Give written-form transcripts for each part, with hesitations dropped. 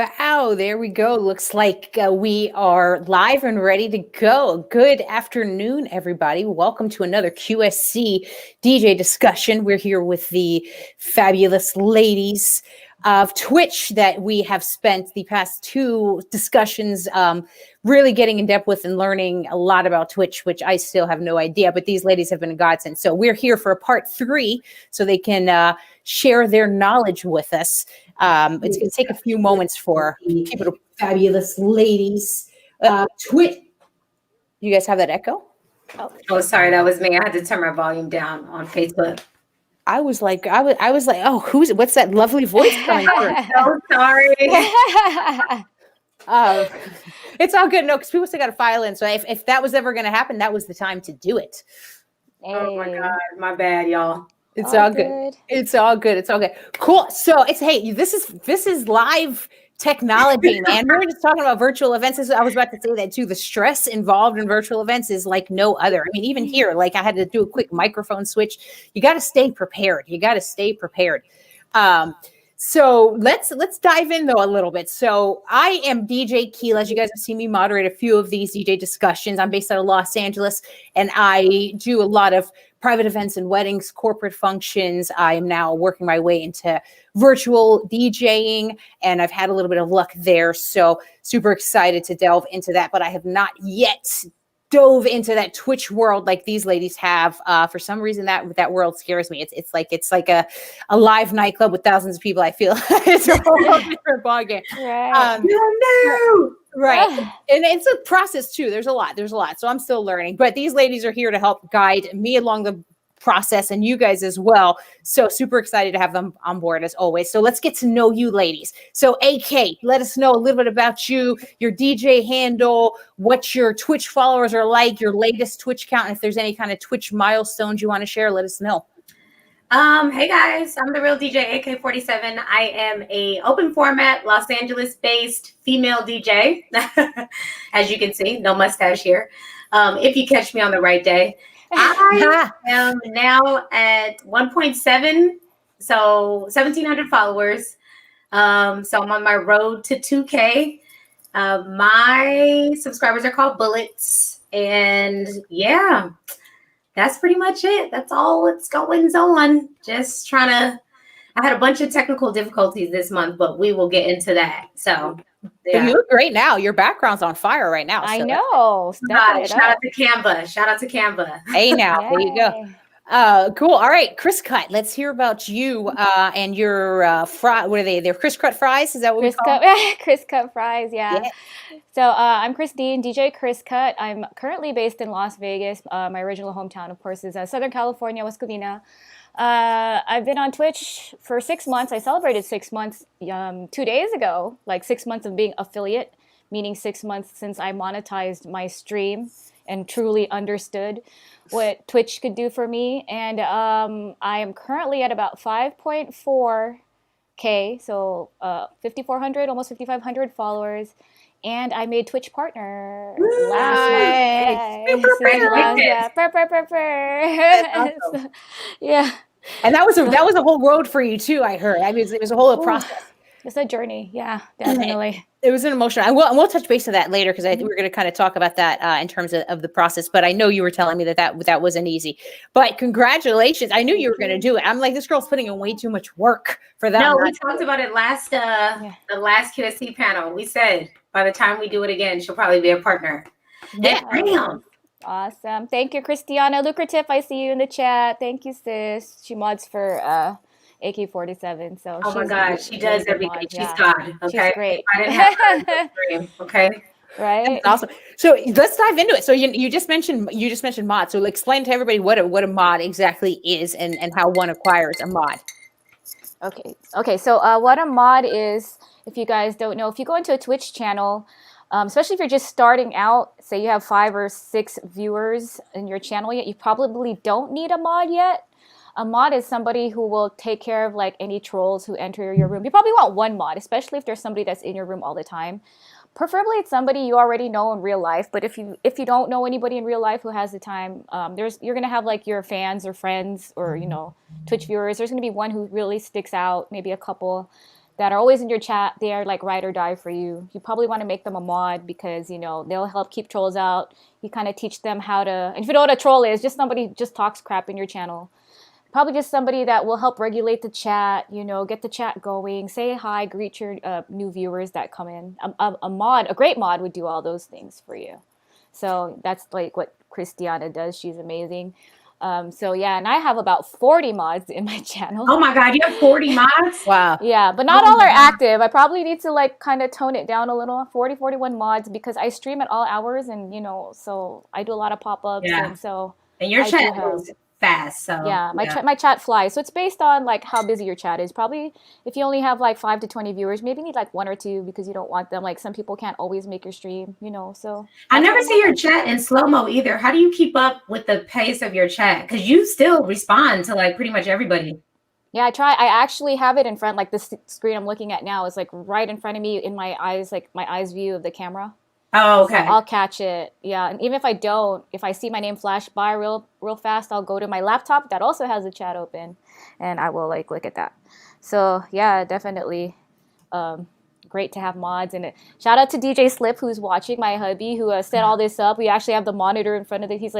Wow, there we go. Looks like we are live and ready to go. Good afternoon, everybody. Welcome to another QSC DJ discussion. We're here with the fabulous ladies of Twitch that we have spent the past two discussions really getting in depth with and learning a lot about Twitch, which I still have no idea, but these ladies have been a godsend. So we're here for a part 3 so they can share their knowledge with us. It's going to take a few moments for people to fabulous ladies. Twitch. You guys have that echo? Oh, sorry, that was me. I had to turn my volume down on Facebook. I was like, oh, what's that lovely voice coming through? So sorry. It's all good. No, because people still got to file in. So if that was ever going to happen, that was the time to do it. Oh my God, my bad, y'all. It's all good. It's all good. It's all good. Cool. So this is live technology, man. We're just talking about virtual events. I was about to say that too. The stress involved in virtual events is like no other. I mean, even here, like I had to do a quick microphone switch. You got to stay prepared. So let's dive in though a little bit. So I am DJ Keela. As you guys have seen me moderate a few of these DJ discussions. I'm based out of Los Angeles, and I do a lot of private events and weddings, corporate functions. I am now working my way into virtual DJing, and I've had a little bit of luck there. So super excited to delve into that, but I have not yet dove into that Twitch world like these ladies have. For some reason, that world scares me. It's like a live nightclub with thousands of people. I feel it's a whole different ballgame. Right. Right. And it's a process too. There's a lot. So I'm still learning, but these ladies are here to help guide me along the process and you guys as well. So super excited to have them on board as always. So let's get to know you ladies. So AK, let us know a little bit about you, your DJ handle, what your Twitch followers are like, your latest Twitch count, and if there's any kind of Twitch milestones you want to share, let us know. Hey guys, I'm the real DJ AK47. I am a open format, Los Angeles based female DJ. As you can see, no mustache here. If you catch me on the right day. I am now at 1.7, so 1,700 followers. So I'm on my road to 2K. My subscribers are called Bullets, and yeah, that's pretty much it. That's all that's going on. Just trying to. I had a bunch of technical difficulties this month, but we will get into that. So. Yeah. You look great now. Your background's on fire right now. I know. Shout out to Canva. Hey, now there you go. Cool. All right, Chris Cut. Let's hear about you and your fry. What are they? They're Chris Cut fries. Is that what we call them? Chris Cut fries. Yeah. So I'm Christine, DJ Chris Cut. I'm currently based in Las Vegas. My original hometown, of course, is Southern California, West Covina. I've been on Twitch for 6 months. I celebrated 6 months 2 days ago, like 6 months of being affiliate, meaning 6 months since I monetized my stream and truly understood what Twitch could do for me. And I am currently at about 5.4K, so 5,400, almost 5,500 followers. And I made Twitch partner last month. Yeah. And that was a whole road for you too, I heard. I mean, it was a whole process. It's a journey. Yeah, definitely. It was an emotional. And we'll touch base on that later because I think we're going to kind of talk about that in terms of the process. But I know you were telling me that wasn't easy. But congratulations! I knew you were going to do it. I'm like, this girl's putting in way too much work for that. No, we talked about it the last QSC panel. We said by the time we do it again, she'll probably be a partner. Yeah. Awesome. Thank you, Christiana Lucrative. I see you in the chat. Thank you, sis. She mods for AK47. So oh my God, she does everything. She's God. Okay, she's great. I didn't have her stream. Okay, right. That's awesome. So let's dive into it. So you just mentioned mod. So explain to everybody what a mod exactly is and how one acquires a mod. Okay. So what a mod is, if you guys don't know, if you go into a Twitch channel, especially if you're just starting out, say you have 5 or 6 viewers in your channel yet, you probably don't need a mod yet. A mod is somebody who will take care of like any trolls who enter your room. You probably want one mod, especially if there's somebody that's in your room all the time. Preferably it's somebody you already know in real life. But if you don't know anybody in real life who has the time, you're gonna have like your fans or friends or Twitch viewers. There's gonna be one who really sticks out, maybe a couple. that are always in your chat. They are like ride or die for you. You probably want to make them a mod because, you know, they'll help keep trolls out. You kind of teach them how to, and if you know what a troll is, just somebody just talks crap in your channel. Probably just somebody that will help regulate the chat, you know, get the chat going, say hi, greet your new viewers that come in. A great mod would do all those things for you. So that's like what Christiana does. She's amazing. So yeah, and I have about 40 mods in my channel. Oh my God, you have 40 mods? Wow. Yeah, but not all are active. I probably need to like kind of tone it down a little. 41 mods because I stream at all hours, and you know, so I do a lot of pop-ups, and so and your chat is fast. So yeah, my chat flies. So it's based on like how busy your chat is. Probably if you only have like 5 to 20 viewers, maybe you need like 1 or 2 because you don't want them. Like some people can't always make your stream, you know. So I never see your chat in slow-mo either. How do you keep up with the pace of your chat? Because you still respond to like pretty much everybody. Yeah, I try. I actually have it in front, like this screen I'm looking at now is like right in front of me in my eyes, like my eyes view of the camera. Oh, okay. So I'll catch it. Yeah, and even if I don't, if I see my name flash by real fast, I'll go to my laptop that also has the chat open, and I will like look at that. So yeah, definitely great to have mods. And shout out to DJ Slip who's watching, my hubby who set all this up. We actually have the monitor in front of it. He's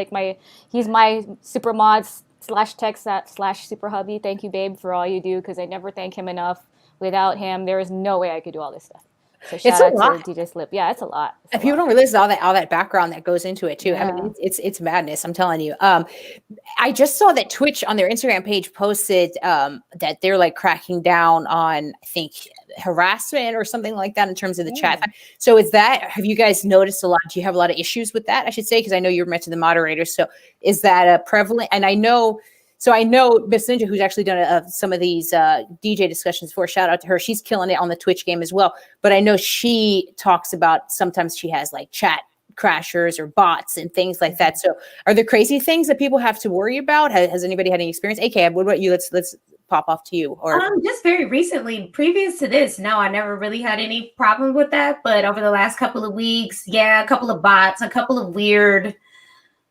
my super mods /tech/super hubby. Thank you, babe, for all you do because I never thank him enough. Without him, there is no way I could do all this stuff. So shout out to DJ Slip. Yeah, it's a lot. And people don't realize all that background that goes into it too. Yeah. I mean, it's madness. I'm telling you. I just saw that Twitch on their Instagram page posted that they're like cracking down on, I think, harassment or something like that in terms of the chat. So have you guys noticed a lot? Do you have a lot of issues with that? I should say, because I know you're mentioned the moderators. So is that prevalent? And I know Miss Ninja, who's actually done some of these DJ discussions before, shout out to her. She's killing it on the Twitch game as well. But I know she talks about sometimes she has like chat crashers or bots and things like that. So are there crazy things that people have to worry about? Has anybody had any experience? AK, what about you? Let's pop off to you. Or just very recently, previous to this, no, I never really had any problem with that. But over the last couple of weeks, yeah, a couple of bots, a couple of weird,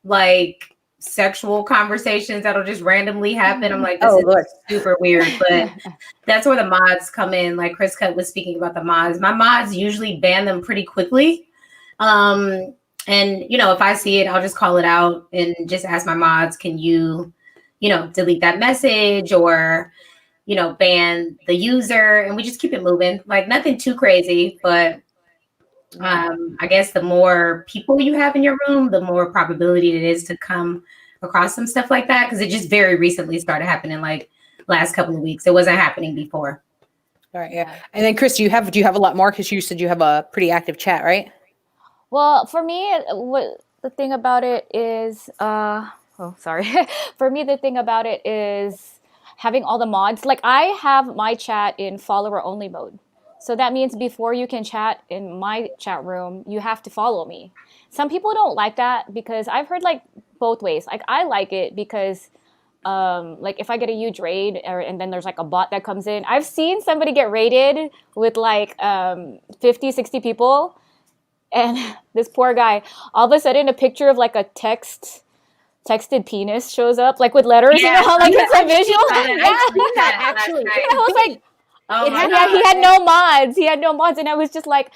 like, sexual conversations that'll just randomly happen. I'm like, this is super weird, but that's where the mods come in. Like Chris Cut was speaking about the mods. My mods usually ban them pretty quickly. And you know, if I see it, I'll just call it out and just ask my mods, can you delete that message or, ban the user, and we just keep it moving. Like nothing too crazy, but I guess the more people you have in your room, the more probability it is to come across some stuff like that. Because it just very recently started happening, like last couple of weeks. It wasn't happening before. All right, yeah. And then Chris, do you have a lot more? Because you said you have a pretty active chat, right? Well, for me, the thing about it is, for me, the thing about it is having all the mods. Like I have my chat in follower only mode. So that means before you can chat in my chat room, you have to follow me. Some people don't like that because I've heard like both ways. Like I like it because like if I get a huge raid and then there's like a bot that comes in, I've seen somebody get raided with like 50, 60 people. And this poor guy, all of a sudden a picture of like a texted penis shows up like with letters, you know how like it's a visual. Actually, I was like, he had no mods. He had no mods, and I was just like,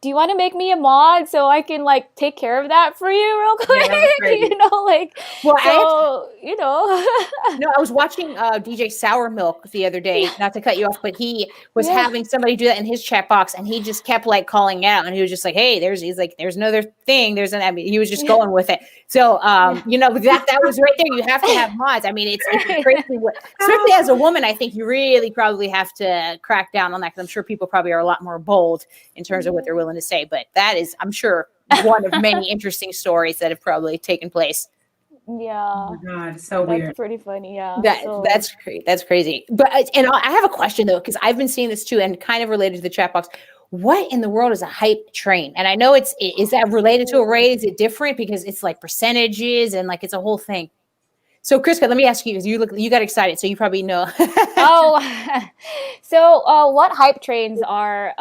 "Do you want to make me a mod so I can like take care of that for you real quick?" No, I was watching DJ Sour Milk the other day. Not to cut you off, but he was having somebody do that in his chat box, and he just kept like calling out, and he was just like, "Hey, there's another thing. He was just going with it." So, that was right there. You have to have mods. I mean, it's crazy. Especially as a woman, I think you really probably have to crack down on that because I'm sure people probably are a lot more bold in terms of what they're willing to say. But that is, I'm sure, one of many interesting stories that have probably taken place. Yeah. Oh my God, it's so weird. That's pretty funny. Yeah. That's crazy. But I have a question though, because I've been seeing this too, and kind of related to the chat box. What in the world is a hype train? And I know is that related to a raid? Is it different because it's like percentages and like it's a whole thing? So Kriska, let me ask you, because you got excited, so you probably know. So what hype trains are?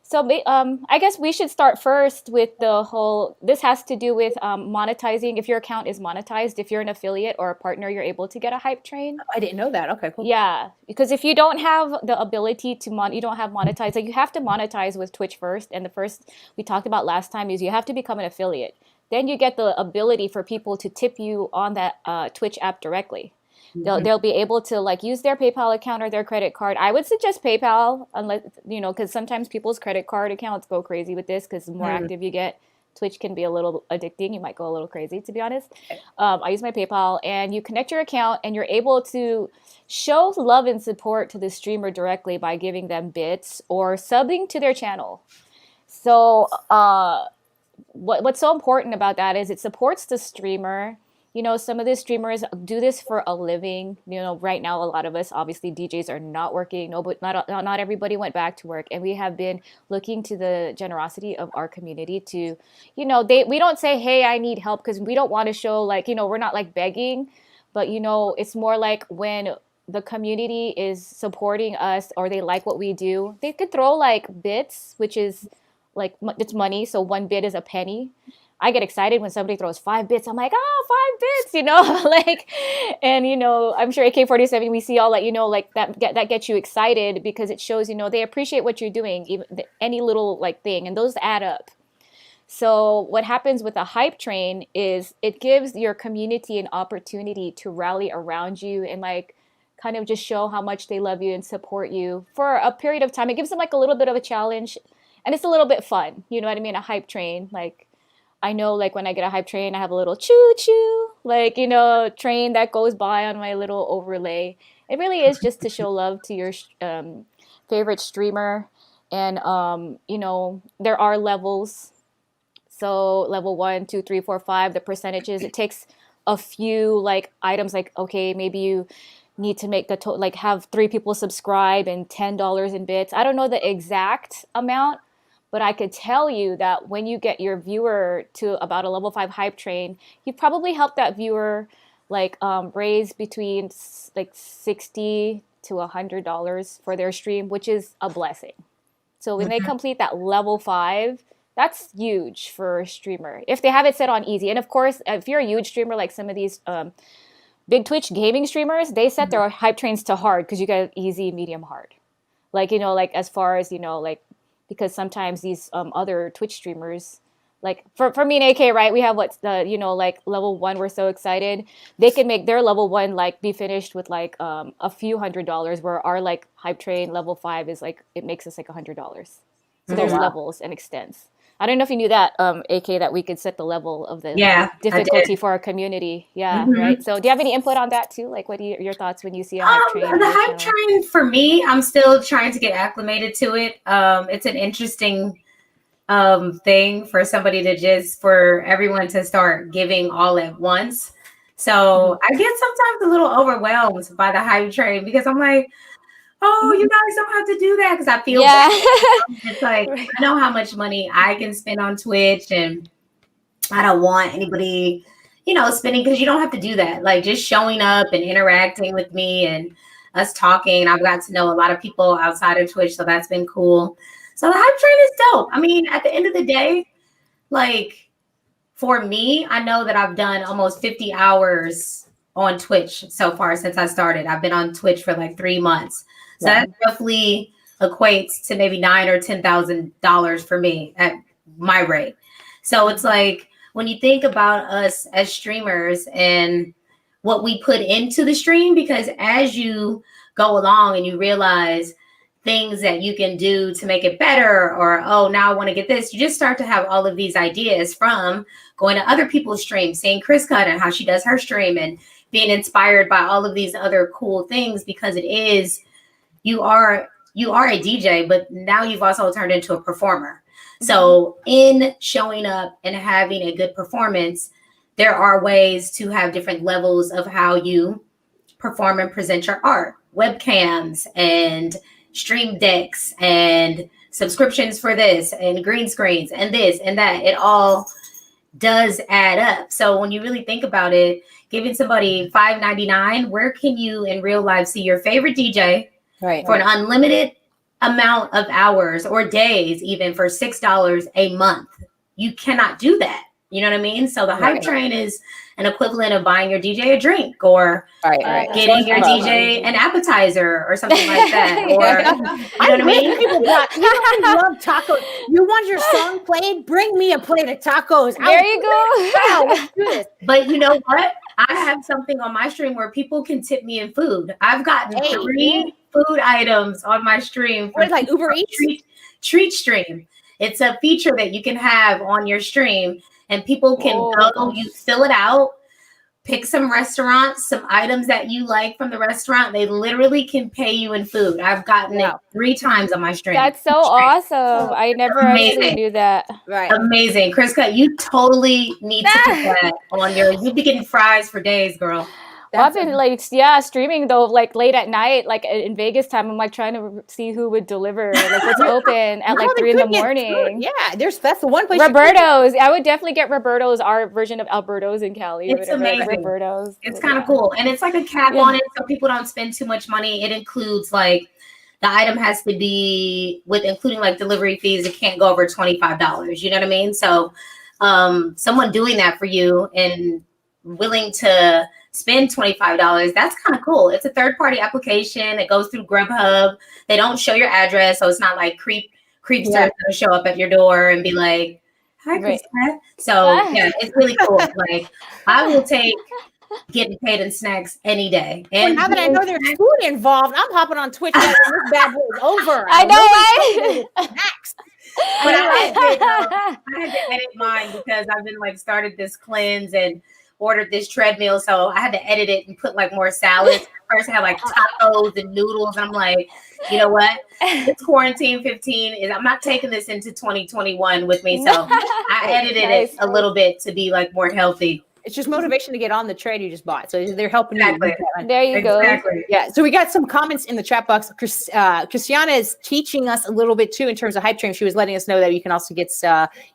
So I guess we should start first with the whole, this has to do with monetizing. If your account is monetized, if you're an affiliate or a partner, you're able to get a hype train. I didn't know that. Okay, cool. Yeah, because if you don't have the ability to you don't have monetize, like you have to monetize with Twitch first. And the first we talked about last time is you have to become an affiliate. Then you get the ability for people to tip you on that Twitch app directly. They'll be able to like use their PayPal account or their credit card. I would suggest PayPal, unless because sometimes people's credit card accounts go crazy with this, because the more active you get, Twitch can be a little addicting. You might go a little crazy, to be honest. I use my PayPal, and you connect your account, and you're able to show love and support to the streamer directly by giving them bits or subbing to their channel. So what's so important about that is it supports the streamer. Some of the streamers do this for a living. Right now, a lot of us, obviously, DJs are not working. No, but not everybody went back to work. And we have been looking to the generosity of our community to, we don't say, hey, I need help, because we don't want to show like, we're not like begging. But, it's more like when the community is supporting us or they like what we do, they could throw like bits, which is like, it's money. So 1 bit is a penny. I get excited when somebody throws 5 bits. I'm like, oh, 5 bits, like, and, I'm sure AK-47, we see all that, like that gets you excited because it shows, they appreciate what you're doing, even any little like thing, and those add up. So what happens with a hype train is it gives your community an opportunity to rally around you and like kind of just show how much they love you and support you for a period of time. It gives them like a little bit of a challenge, and it's a little bit fun. You know what I mean? A hype train, like, I know, like, when I get a hype train, I have a little choo-choo, like, train that goes by on my little overlay. It really is just to show love to your favorite streamer. And, there are levels. So level 1, 2, 3, 4, 5, the percentages. It takes a few, like, items, like, okay, maybe you need to make like have 3 people subscribe and $10 in bits. I don't know the exact amount, but I could tell you that when you get your viewer to about a level 5 hype train, you probably helped that viewer like raise between like $60 to $100 for their stream, which is a blessing. So when they complete that level 5, that's huge for a streamer if they have it set on easy. And of course, if you're a huge streamer, like some of these big Twitch gaming streamers, they set their hype trains to hard because you got easy, medium, hard. Like, like as far as, like, because sometimes these other Twitch streamers, like for me and AK, right, we have what's the, like level 1, we're so excited. They can make their level 1 like be finished with like a few $100s, where our like hype train level 5 is like, it makes us like $100. So there's levels and extents. I don't know if you knew that, AK, that we could set the level of the difficulty for our community. Yeah, right. So do you have any input on that too? Like, what are your thoughts when you see a hype train? The hype train, for me, I'm still trying to get acclimated to it. It's an interesting thing for somebody for everyone to start giving all at once. So I get sometimes a little overwhelmed by the hype train because I'm like, oh, you guys don't have to do that, because I feel bad. It's like, I know how much money I can spend on Twitch, and I don't want anybody, spending, because you don't have to do that. Like, just showing up and interacting with me and us talking. I've got to know a lot of people outside of Twitch, so that's been cool. So the hype train is dope. I mean, at the end of the day, like, for me, I know that I've done almost 50 hours on Twitch so far since I started. I've been on Twitch for like 3 months. So that roughly equates to maybe $9,000 or $10,000 for me at my rate. So it's like, when you think about us as streamers and what we put into the stream, because as you go along and you realize things that you can do to make it better, or, oh, now I want to get this, you just start to have all of these ideas from going to other people's streams, seeing Chris Cut and how she does her stream, and being inspired by all of these other cool things, because it is, you are a DJ, but now you've also turned into a performer. So in showing up and having a good performance, there are ways to have different levels of how you perform and present your art. Webcams and stream decks and subscriptions for this and green screens and this and that. It all does add up. So when you really think about it, giving somebody $5.99, where can you in real life see your favorite DJ for an unlimited amount of hours or days, even for $6 a month. You cannot do that. You know what I mean? So the hype train is an equivalent of buying your DJ a drink or getting your DJ an appetizer or something like that. Or you know what I mean? People got, I love tacos. You want your song played? Bring me a plate of tacos. There you go. Wow, let's do this. But you know what? I have something on my stream where people can tip me in food. I've gotten 3 food items on my stream. What is like Uber Eats? Treat stream. It's a feature that you can have on your stream, and people can go, you fill it out, pick some restaurants, some items that you like from the restaurant. They literally can pay you in food. I've gotten it 3 times on my stream. That's so awesome. I never actually knew that. Right. Amazing. Kriska, you totally need to put that on your, you'll be getting fries for days, girl. Well, I've been like, streaming though, like late at night, like in Vegas time. I'm like trying to see who would deliver, like what's open at like 3 in the morning. Yeah, that's the one place. Roberto's. I would definitely get Roberto's, our version of Alberto's in Cali. It's amazing. Roberto's. It's kind of cool, and it's like a cap on it, so people don't spend too much money. It includes like the item has to be with including like delivery fees. It can't go over $25. You know what I mean? So, someone doing that for you and willing to spend $25, that's kind of cool. It's a third-party application. It goes through Grubhub. They don't show your address, so it's not like creepsters gonna show up at your door and be like, "Hi, Krista." So yeah, it's really cool. Like I will take getting paid in snacks any day. And now that I know there's food involved, I'm hopping on Twitch and this bad boy is over. I know, right? Snacks. But I had to edit mine because I've been like started this cleanse and ordered this treadmill, so I had to edit it and put like more salads. First I had like tacos and noodles, and I'm like, you know what? It's quarantine 15. I'm not taking this into 2021 with me, so I edited it a little bit to be like more healthy. It's just motivation to get on the trade you just bought. So they're helping you. There you go. Yeah. So we got some comments in the chat box. Christiana is teaching us a little bit too in terms of hype train. She was letting us know that you can also get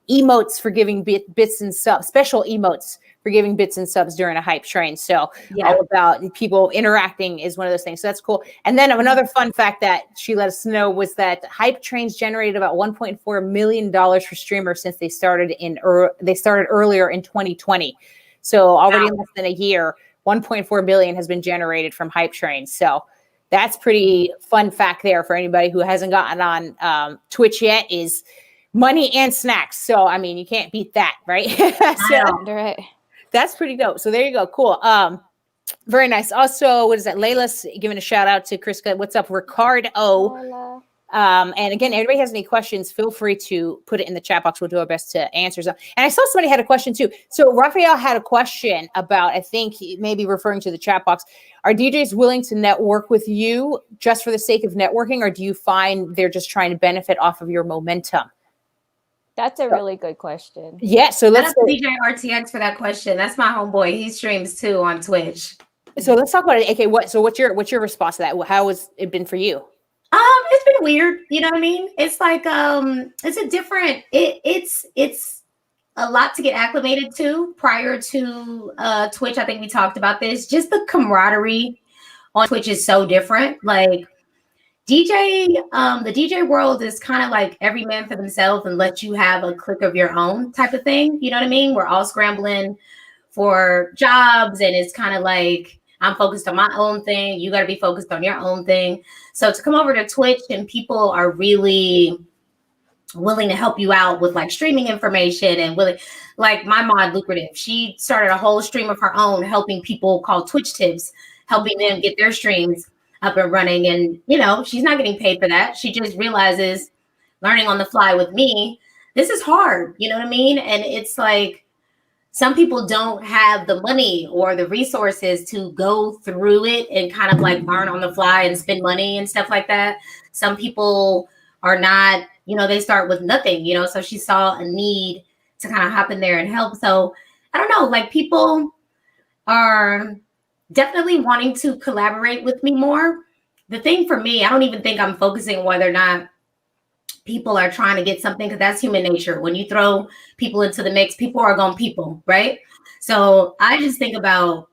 emotes for giving bits and subs, special emotes for giving bits and subs during a hype train. So all about people interacting is one of those things. So that's cool. And then another fun fact that she let us know was that hype trains generated about $1.4 million for streamers since they started earlier in 2020. So already in less than a year, 1.4 billion has been generated from hype trains. So that's pretty fun fact there for anybody who hasn't gotten on Twitch yet is money and snacks. So, I mean, you can't beat that, right? Right. That's pretty dope. So there you go. Cool. Very nice. Also, what is that? Layla's giving a shout out to Kriska. What's up, Ricardo? Hola. And again, everybody has any questions, feel free to put it in the chat box. We'll do our best to answer them. And I saw somebody had a question too. So Raphael had a question about, I think maybe referring to the chat box. Are DJs willing to network with you just for the sake of networking, or do you find they're just trying to benefit off of your momentum? That's a really good question. Yeah. So let's DJ RTX for that question. That's my homeboy. He streams too on Twitch. So let's talk about it. Okay. What's your response to that? How has it been for you? It's been weird, you know what I mean? It's like it's a different it's a lot to get acclimated to. Prior to Twitch, I think we talked about this. Just the camaraderie on Twitch is so different. Like the DJ world is kind of like every man for themselves and let you have a clique of your own type of thing. You know what I mean? We're all scrambling for jobs, and it's kind of like I'm focused on my own thing. You got to be focused on your own thing. So to come over to Twitch and people are really willing to help you out with like streaming information and willing, like my mod Lucrative, she started a whole stream of her own, helping people called Twitch Tips, helping them get their streams up and running. And, you know, she's not getting paid for that. She just realizes learning on the fly with me, this is hard. You know what I mean? And it's like, some people don't have the money or the resources to go through it and kind of like learn on the fly and spend money and stuff like that. Some people are not, you know, they start with nothing, you know, so she saw a need to kind of hop in there and help. So I don't know, like people are definitely wanting to collaborate with me more. The thing for me, I don't even think I'm focusing on whether or not people are trying to get something, because that's human nature. When you throw people into the mix, people are going people, right? So I just think about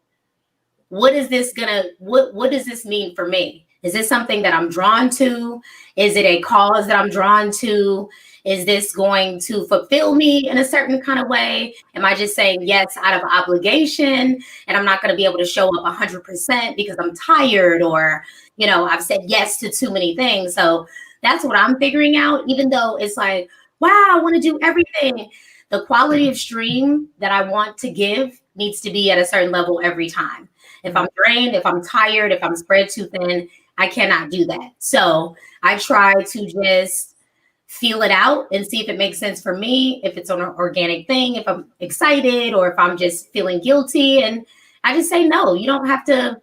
what does this mean for me? Is this something that I'm drawn to? Is it a cause that I'm drawn to? Is this going to fulfill me in a certain kind of way? Am I just saying yes out of obligation and I'm not going to be able to show up 100% because I'm tired, or, you know, I've said yes to too many things. So that's what I'm figuring out, even though it's like, wow, I want to do everything. The quality of stream that I want to give needs to be at a certain level every time. If I'm drained, if I'm tired, if I'm spread too thin, I cannot do that. So I try to just feel it out and see if it makes sense for me, if it's an organic thing, if I'm excited or if I'm just feeling guilty. And I just say no. You don't have to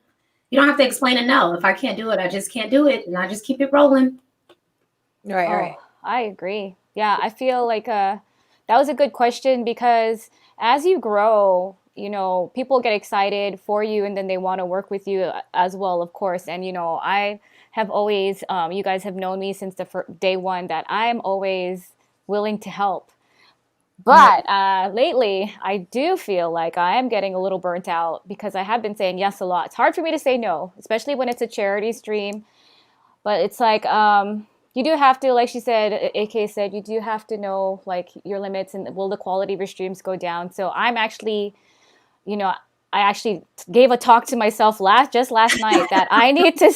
explain a no. If I can't do it, I just can't do it. And I just keep it rolling. Right. I agree. Yeah, I feel like that was a good question, because as you grow, you know, people get excited for you and then they want to work with you as well, of course. And, you know, I have always, you guys have known me since the day one, that I'm always willing to help. But lately, I do feel like I am getting a little burnt out because I have been saying yes a lot. It's hard for me to say no, especially when it's a charity stream. But it's like, you do have to, like she said, AK said, you do have to know like your limits and will the quality of your streams go down. So I'm actually, you know, I actually gave a talk to myself last night that I need to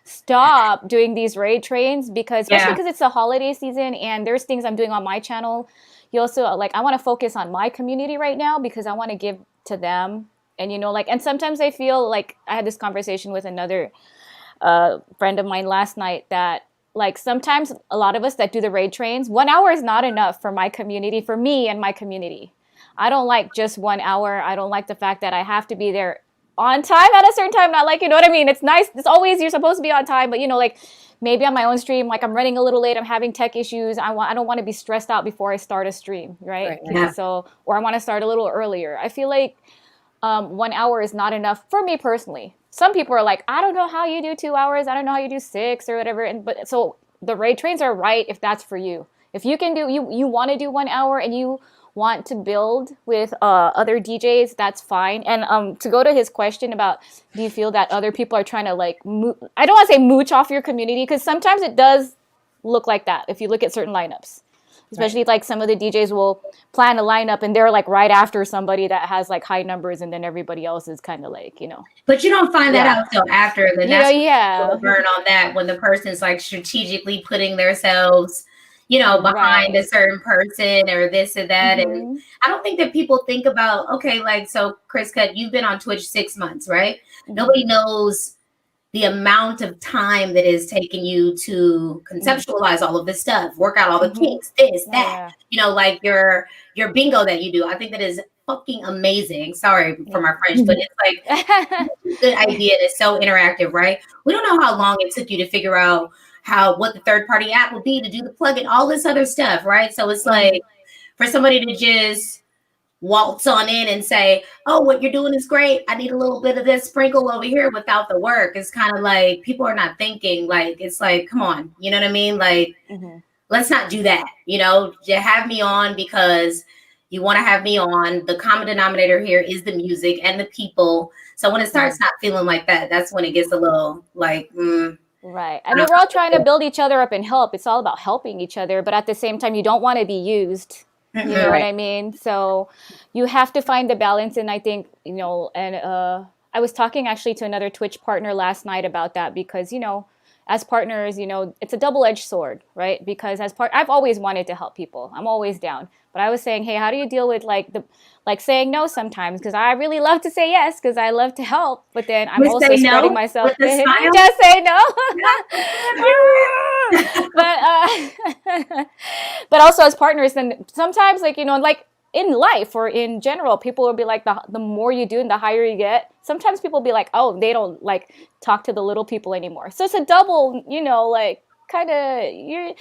stop doing these raid trains, because especially because it's the holiday season and there's things I'm doing on my channel. You also, like, I want to focus on my community right now because I want to give to them. And, you know, like, and sometimes I feel like I had this conversation with another friend of mine last night that, like, sometimes a lot of us that do the raid trains, 1 hour is not enough for my community, for me and my community. I don't like just 1 hour. I don't like the fact that I have to be there on time at a certain time. Not like, you know what I mean? It's nice. It's always, you're supposed to be on time, but, you know, like, maybe on my own stream, like I'm running a little late, I'm having tech issues. I don't want to be stressed out before I start a stream, right? Yeah. So, or I want to start a little earlier. I feel like 1 hour is not enough for me personally. Some people are like, I don't know how you do 2 hours. I don't know how you do 6 or whatever. But so the raid trains are right if that's for you. If you can do, you want to do 1 hour and you want to build with other DJs, that's fine. And to go to his question about, do you feel that other people are trying to like, I don't want to say mooch off your community, because sometimes it does look like that if you look at certain lineups. Especially like some of the DJs will plan a lineup and they're like right after somebody that has like high numbers, and then everybody else is kind of like, you know. But you don't find that out till after. Then that's burn on that, when the person's like strategically putting themselves, you know, behind a certain person or this or that. And I don't think that people think about, okay, like, so Chris Cut, you've been on Twitch 6 months, right? Nobody knows the amount of time that is taking you to conceptualize all of this stuff, work out all the kinks, this, that, you know, like your bingo that you do. I think that is fucking amazing. Sorry for my French, but it's like a good idea. It's so interactive, right? We don't know how long it took you to figure out what the third party app would be to do the plugin, all this other stuff, right? So it's like for somebody to just waltz on in and say, oh, what you're doing is great, I need a little bit of this sprinkle over here, without the work, it's kind of like people are not thinking. Like, it's like, come on, you know what I mean? Like, let's not do that. You know, you have me on because you want to have me on. The common denominator here is the music and the people. So when it starts not feeling like that, that's when it gets a little like, right. I mean, we're all trying to build each other up and help. It's all about helping each other, but at the same time, you don't want to be used. You know what I mean? So you have to find the balance. And I think, you know, and I was talking actually to another Twitch partner last night about that, because, you know, as partners, you know, it's a double-edged sword, right? Because I've always wanted to help people. I'm always down. But I was saying, hey, how do you deal with like saying no sometimes? Because I really love to say yes because I love to help, but then I'm also spreading myself. Just say no. But also as partners, then sometimes, like, you know, like in life or in general, people will be like, the more you do and the higher you get, sometimes people be like, oh, they don't like talk to the little people anymore. So it's a double, you know, like kind of, you're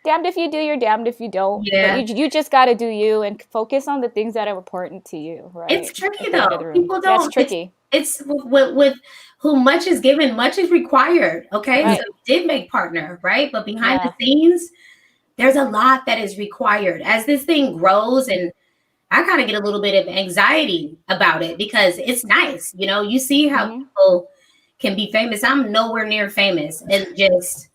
damned if you do, you're damned if you don't. Yeah. But you just got to do you and focus on the things that are important to you, right? It's tricky though. People don't. That's tricky. It's with who much is given, much is required. Okay. Right. So you did make partner, right? But behind the scenes, there's a lot that is required as this thing grows. And I kind of get a little bit of anxiety about it because it's nice. You know, you see how people can be famous. I'm nowhere near famous and just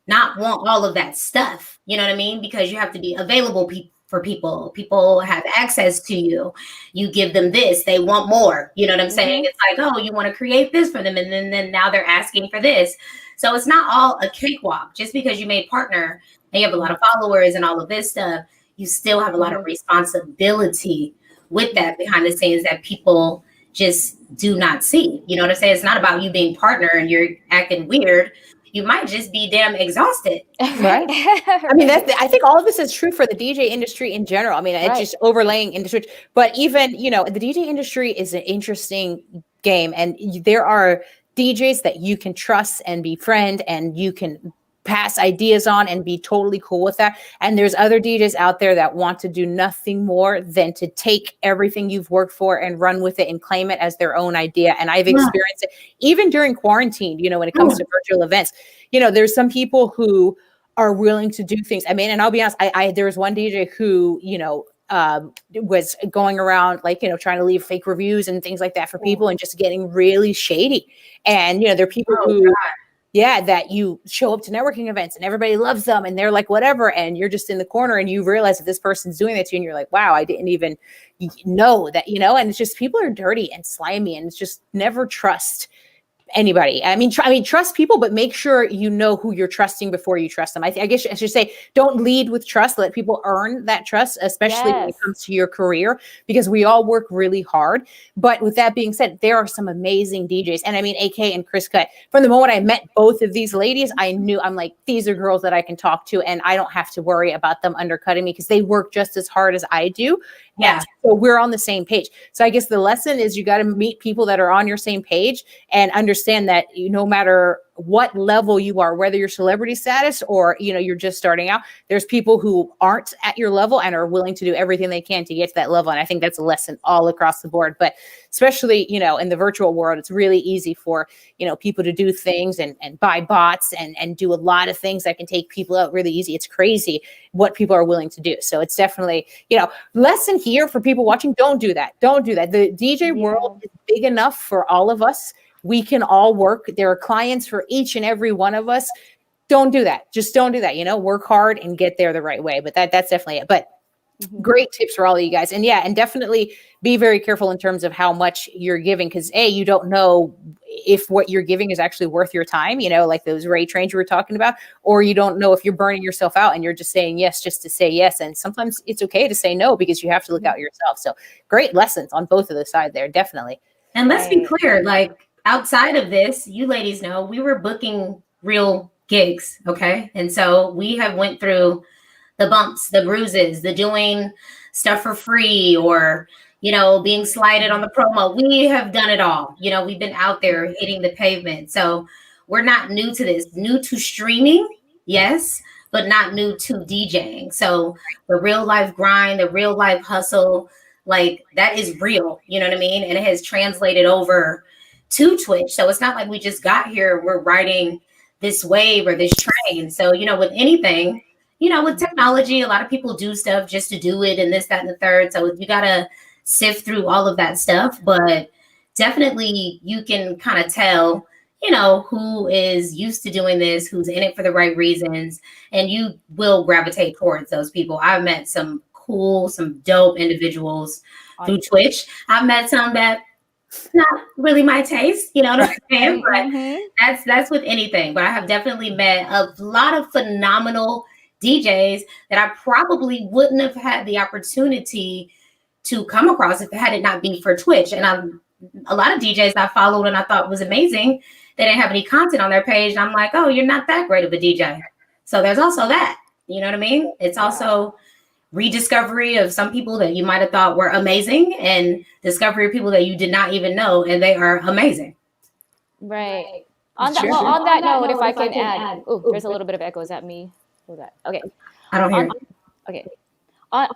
not want all of that stuff. You know what I mean? Because you have to be available for people. People have access to you. You give them this, they want more. You know what I'm saying? It's like, oh, you want to create this for them. And then now they're asking for this. So it's not all a cakewalk. Just because you made partner and you have a lot of followers and all of this stuff, you still have a lot of responsibility with that behind the scenes that people just do not see. You know what I'm saying? It's not about you being partner and you're acting weird. You might just be damn exhausted. Right. I mean, I think all of this is true for the DJ industry in general. I mean, it's just overlaying industry, but even, you know, the DJ industry is an interesting game, and there are DJs that you can trust and befriend, and you can pass ideas on and be totally cool with that. And there's other DJs out there that want to do nothing more than to take everything you've worked for and run with it and claim it as their own idea. And I've experienced it even during quarantine, you know, when it comes to virtual events. You know, there's some people who are willing to do things. I mean, and I'll be honest, there was one DJ who, you know, was going around, like, you know, trying to leave fake reviews and things like that for people and just getting really shady. And, you know, there are people who, that you show up to networking events and everybody loves them and they're like, whatever. And you're just in the corner and you realize that this person's doing that to you. And you're like, wow, I didn't even know that, you know, and it's just, people are dirty and slimy, and it's just never trust anybody. I mean, trust people, but make sure you know who you're trusting before you trust them. I guess I should say, don't lead with trust. Let people earn that trust, especially when it comes to your career, because we all work really hard. But with that being said, there are some amazing DJs. And I mean, AK and Chris Cut, from the moment I met both of these ladies, I knew, I'm like, these are girls that I can talk to, and I don't have to worry about them undercutting me because they work just as hard as I do. Yeah. So we're on the same page. So I guess the lesson is you got to meet people that are on your same page and understand that no matter what level you are, whether you're celebrity status or, you know, you're just starting out, there's people who aren't at your level and are willing to do everything they can to get to that level. And I think that's a lesson all across the board. But especially, you know, in the virtual world, it's really easy for, you know, people to do things and buy bots and do a lot of things that can take people out really easy. It's crazy what people are willing to do. So it's definitely, you know, lesson here for people watching, don't do that. Don't do that. The DJ world is big enough for all of us. We can all work. There are clients for each and every one of us. Don't do that. Just don't do that. You know, work hard and get there the right way. But that's definitely it. But great tips for all of you guys. And yeah, and definitely be very careful in terms of how much you're giving, because you don't know if what you're giving is actually worth your time, you know, like those rate trains you were talking about, or you don't know if you're burning yourself out and you're just saying yes just to say yes. And sometimes it's okay to say no because you have to look out yourself. So great lessons on both of the side there, definitely. And let's be clear, like, outside of this, you ladies know we were booking real gigs, okay? And so we have went through the bumps, the bruises, the doing stuff for free, or, you know, being slighted on the promo. We have done it all. You know, we've been out there hitting the pavement. So we're not new to this. New to streaming, yes, but not new to DJing. So the real life grind, the real life hustle, like, that is real, you know what I mean? And it has translated over to Twitch. So it's not like we just got here, we're riding this wave or this train. So, you know, with anything, you know, with technology, a lot of people do stuff just to do it and this, that, and the third. So you got to sift through all of that stuff. But definitely you can kind of tell, you know, who is used to doing this, who's in it for the right reasons, and you will gravitate towards those people. I've met some cool, some dope individuals through Twitch. I've met some that not really my taste, you know what I'm saying? But that's with anything. But I have definitely met a lot of phenomenal DJs that I probably wouldn't have had the opportunity to come across if it had it not been for Twitch. And a lot of DJs I followed and I thought was amazing, they didn't have any content on their page. And I'm like, oh, you're not that great of a DJ. So there's also that, you know what I mean? It's also rediscovery of some people that you might have thought were amazing, and discovery of people that you did not even know, and they are amazing. Right. On that note, if I can add, there's a little bit of echo. Is that me? Was that okay? I don't hear it. Okay.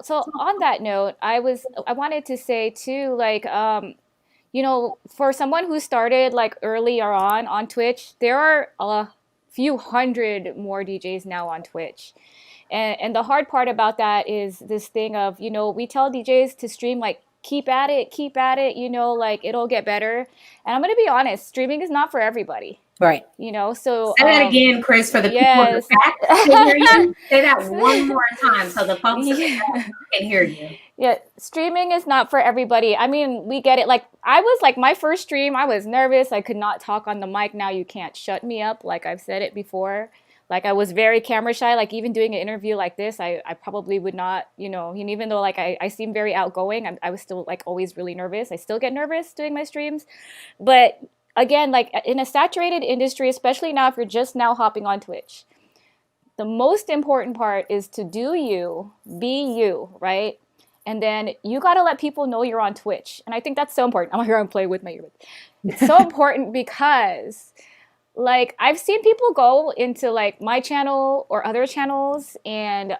So on that note, I wanted to say too, like, you know, for someone who started like earlier on Twitch, there are a few hundred more DJs now on Twitch. And the hard part about that is this thing of, you know, we tell DJs to stream like keep at it, you know, like it'll get better. And I'm going to be honest, streaming is not for everybody. Right. You know, so say that again, Chris, for the people in the yes. back can hear you. Say that one more time so the folks in the back can hear you. Yeah, streaming is not for everybody. I mean, we get it. Like, I was like, my first stream, I was nervous. I could not talk on the mic. Now you can't shut me up. Like I've said it before. Like I was very camera shy. Like even doing an interview like this, I probably would not, you know, even though like I seem very outgoing, I was still like always really nervous. I still get nervous doing my streams. But again, like in a saturated industry, especially now if you're just now hopping on Twitch, the most important part is to do you, be you, right? And then you got to let people know you're on Twitch. And I think that's so important. I'm here and play with my earbuds. It's so important because like I've seen people go into like my channel or other channels and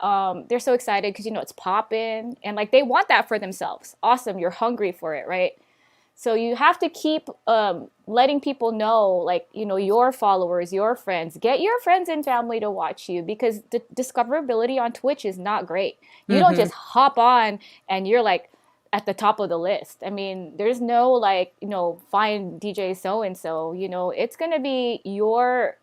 they're so excited because, you know, it's popping and like they want that for themselves. Awesome. You're hungry for it, right? So you have to keep letting people know, like, you know, your followers, your friends, get your friends and family to watch you because the discoverability on Twitch is not great. You don't just hop on and you're like at the top of the list. I mean, there's no like, you know, find DJ so-and-so, you know, it's going to be your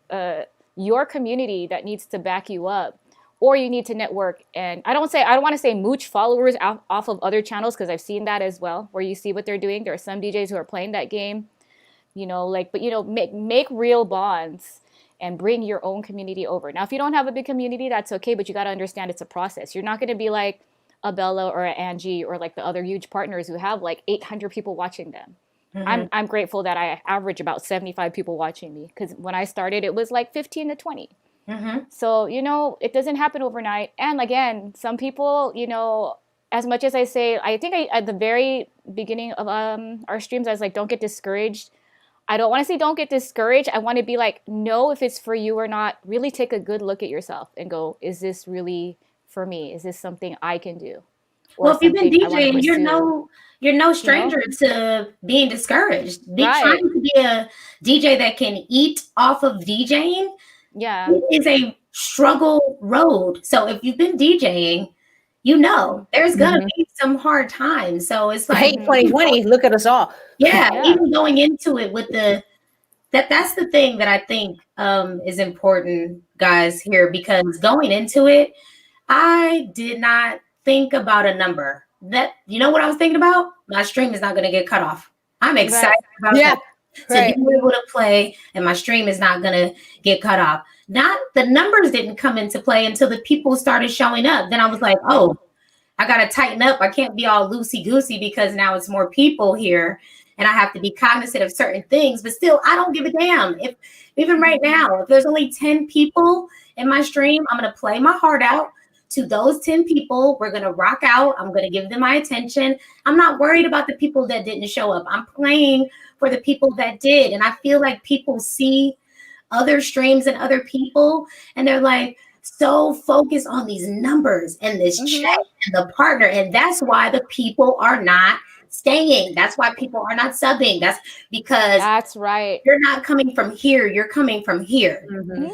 community that needs to back you up. Or you need to network. And I don't want to say mooch followers off of other channels because I've seen that as well, where you see what they're doing. There are some DJs who are playing that game, you know, like, but, you know, make real bonds and bring your own community over. Now, if you don't have a big community, that's okay, but you got to understand it's a process. You're not going to be like a Bella or an Angie or like the other huge partners who have like 800 people watching them. I'm grateful that I average about 75 people watching me because when I started, it was like 15 to 20. So, you know, it doesn't happen overnight. And again, some people, you know, as much as I say, I think at the very beginning of our streams, I was like, don't get discouraged. I don't want to say don't get discouraged. I want to be like, no, if it's for you or not, really take a good look at yourself and go, is this really for me? Is this something I can do? Or well, if you've been DJing, you're no stranger to being discouraged. Trying to be a DJ that can eat off of DJing. Yeah, it is a struggle road. So if you've been DJing, you know there's gonna be some hard times. So it's like, hey, 2020, look at us all. Yeah, even going into it with that's the thing that I think is important, guys, here, because going into it, I did not think about a number. That, you know what I was thinking about? My stream is not gonna get cut off. I'm excited about that. To be able to play and my stream is not gonna get cut off. Not the numbers didn't come into play until the people started showing up. Then I was like, oh, I gotta tighten up. I can't be all loosey-goosey because now it's more people here and I have to be cognizant of certain things. But still, I don't give a damn. If even right now, if there's only 10 people in my stream, I'm gonna play my heart out to those 10 people. We're gonna rock out. I'm gonna give them my attention. I'm not worried about the people that didn't show up. I'm playing for the people that did. And I feel like people see other streams and other people, and they're like so focused on these numbers and this check and the partner. And that's why the people are not staying. That's why people are not subbing. That's because you're not coming from here. You're coming from here.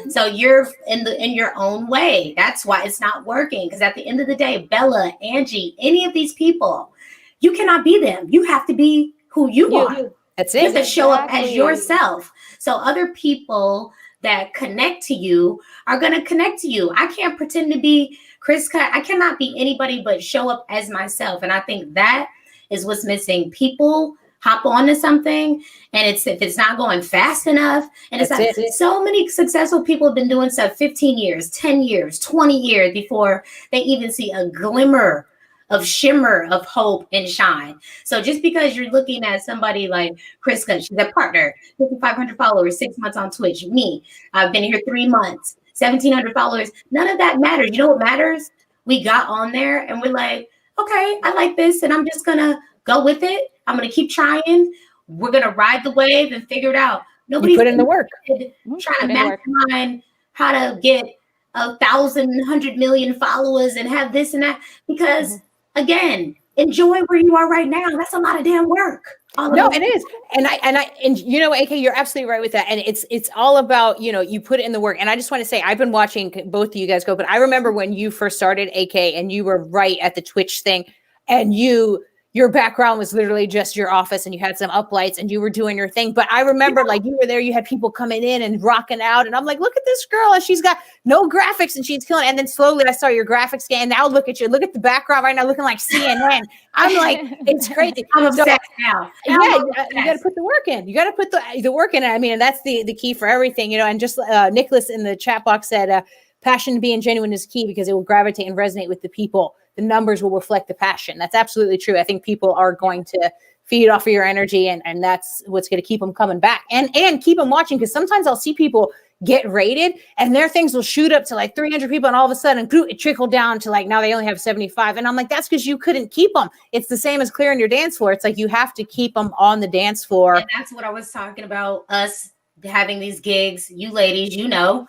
So you're in your own way. That's why it's not working. Because at the end of the day, Bella, Angie, any of these people, you cannot be them. You have to be who you are. That's it. You have to show up as yourself. So other people that connect to you are going to connect to you. I can't pretend to be Chris Cut. I cannot be anybody but show up as myself. And I think that is what's missing. People hop onto something and if it's not going fast enough, and it's like so many successful people have been doing stuff 15 years, 10 years, 20 years before they even see a glimmer of shimmer of hope and shine. So just because you're looking at somebody like Chris Cut, she's a partner, 5,500 followers, 6 months on Twitch. Me, I've been here 3 months, 1,700 followers. None of that matters. You know what matters? We got on there and we're like, okay, I like this, and I'm just gonna go with it. I'm gonna keep trying. We're gonna ride the wave and figure it out. Nobody's put in the work. Trying to mastermind how to get 1,000, 100 million followers and have this and that, because again, enjoy where you are right now. That's a lot of damn work. No, it is. And you know, AK, you're absolutely right with that. And it's all about, you know, you put it in the work. And I just want to say, I've been watching both of you guys go, but I remember when you first started, AK, and you were right at the Twitch thing, and you your background was literally just your office and you had some uplights and you were doing your thing. But I remember like you were there, you had people coming in and rocking out. And I'm like, look at this girl. And she's got no graphics and she's killing it. And then slowly I saw your graphics game. Now look at you. Look at the background right now looking like CNN. I'm like, it's crazy. I'm obsessed now. Yeah, you got to put the work in. You got to put the work in. I mean, and that's the key for everything, you know. And just Nicholas in the chat box said, passion being genuine is key because it will gravitate and resonate with the people. The numbers will reflect the passion. That's absolutely true. I think people are going to feed off of your energy, and that's what's going to keep them coming back and keep them watching. Because sometimes I'll see people get rated and their things will shoot up to like 300 people, and all of a sudden it trickled down to like now they only have 75. And I'm like, that's because you couldn't keep them. It's the same as clearing your dance floor. It's like you have to keep them on the dance floor. And that's what I was talking about, us having these gigs. You ladies, you know,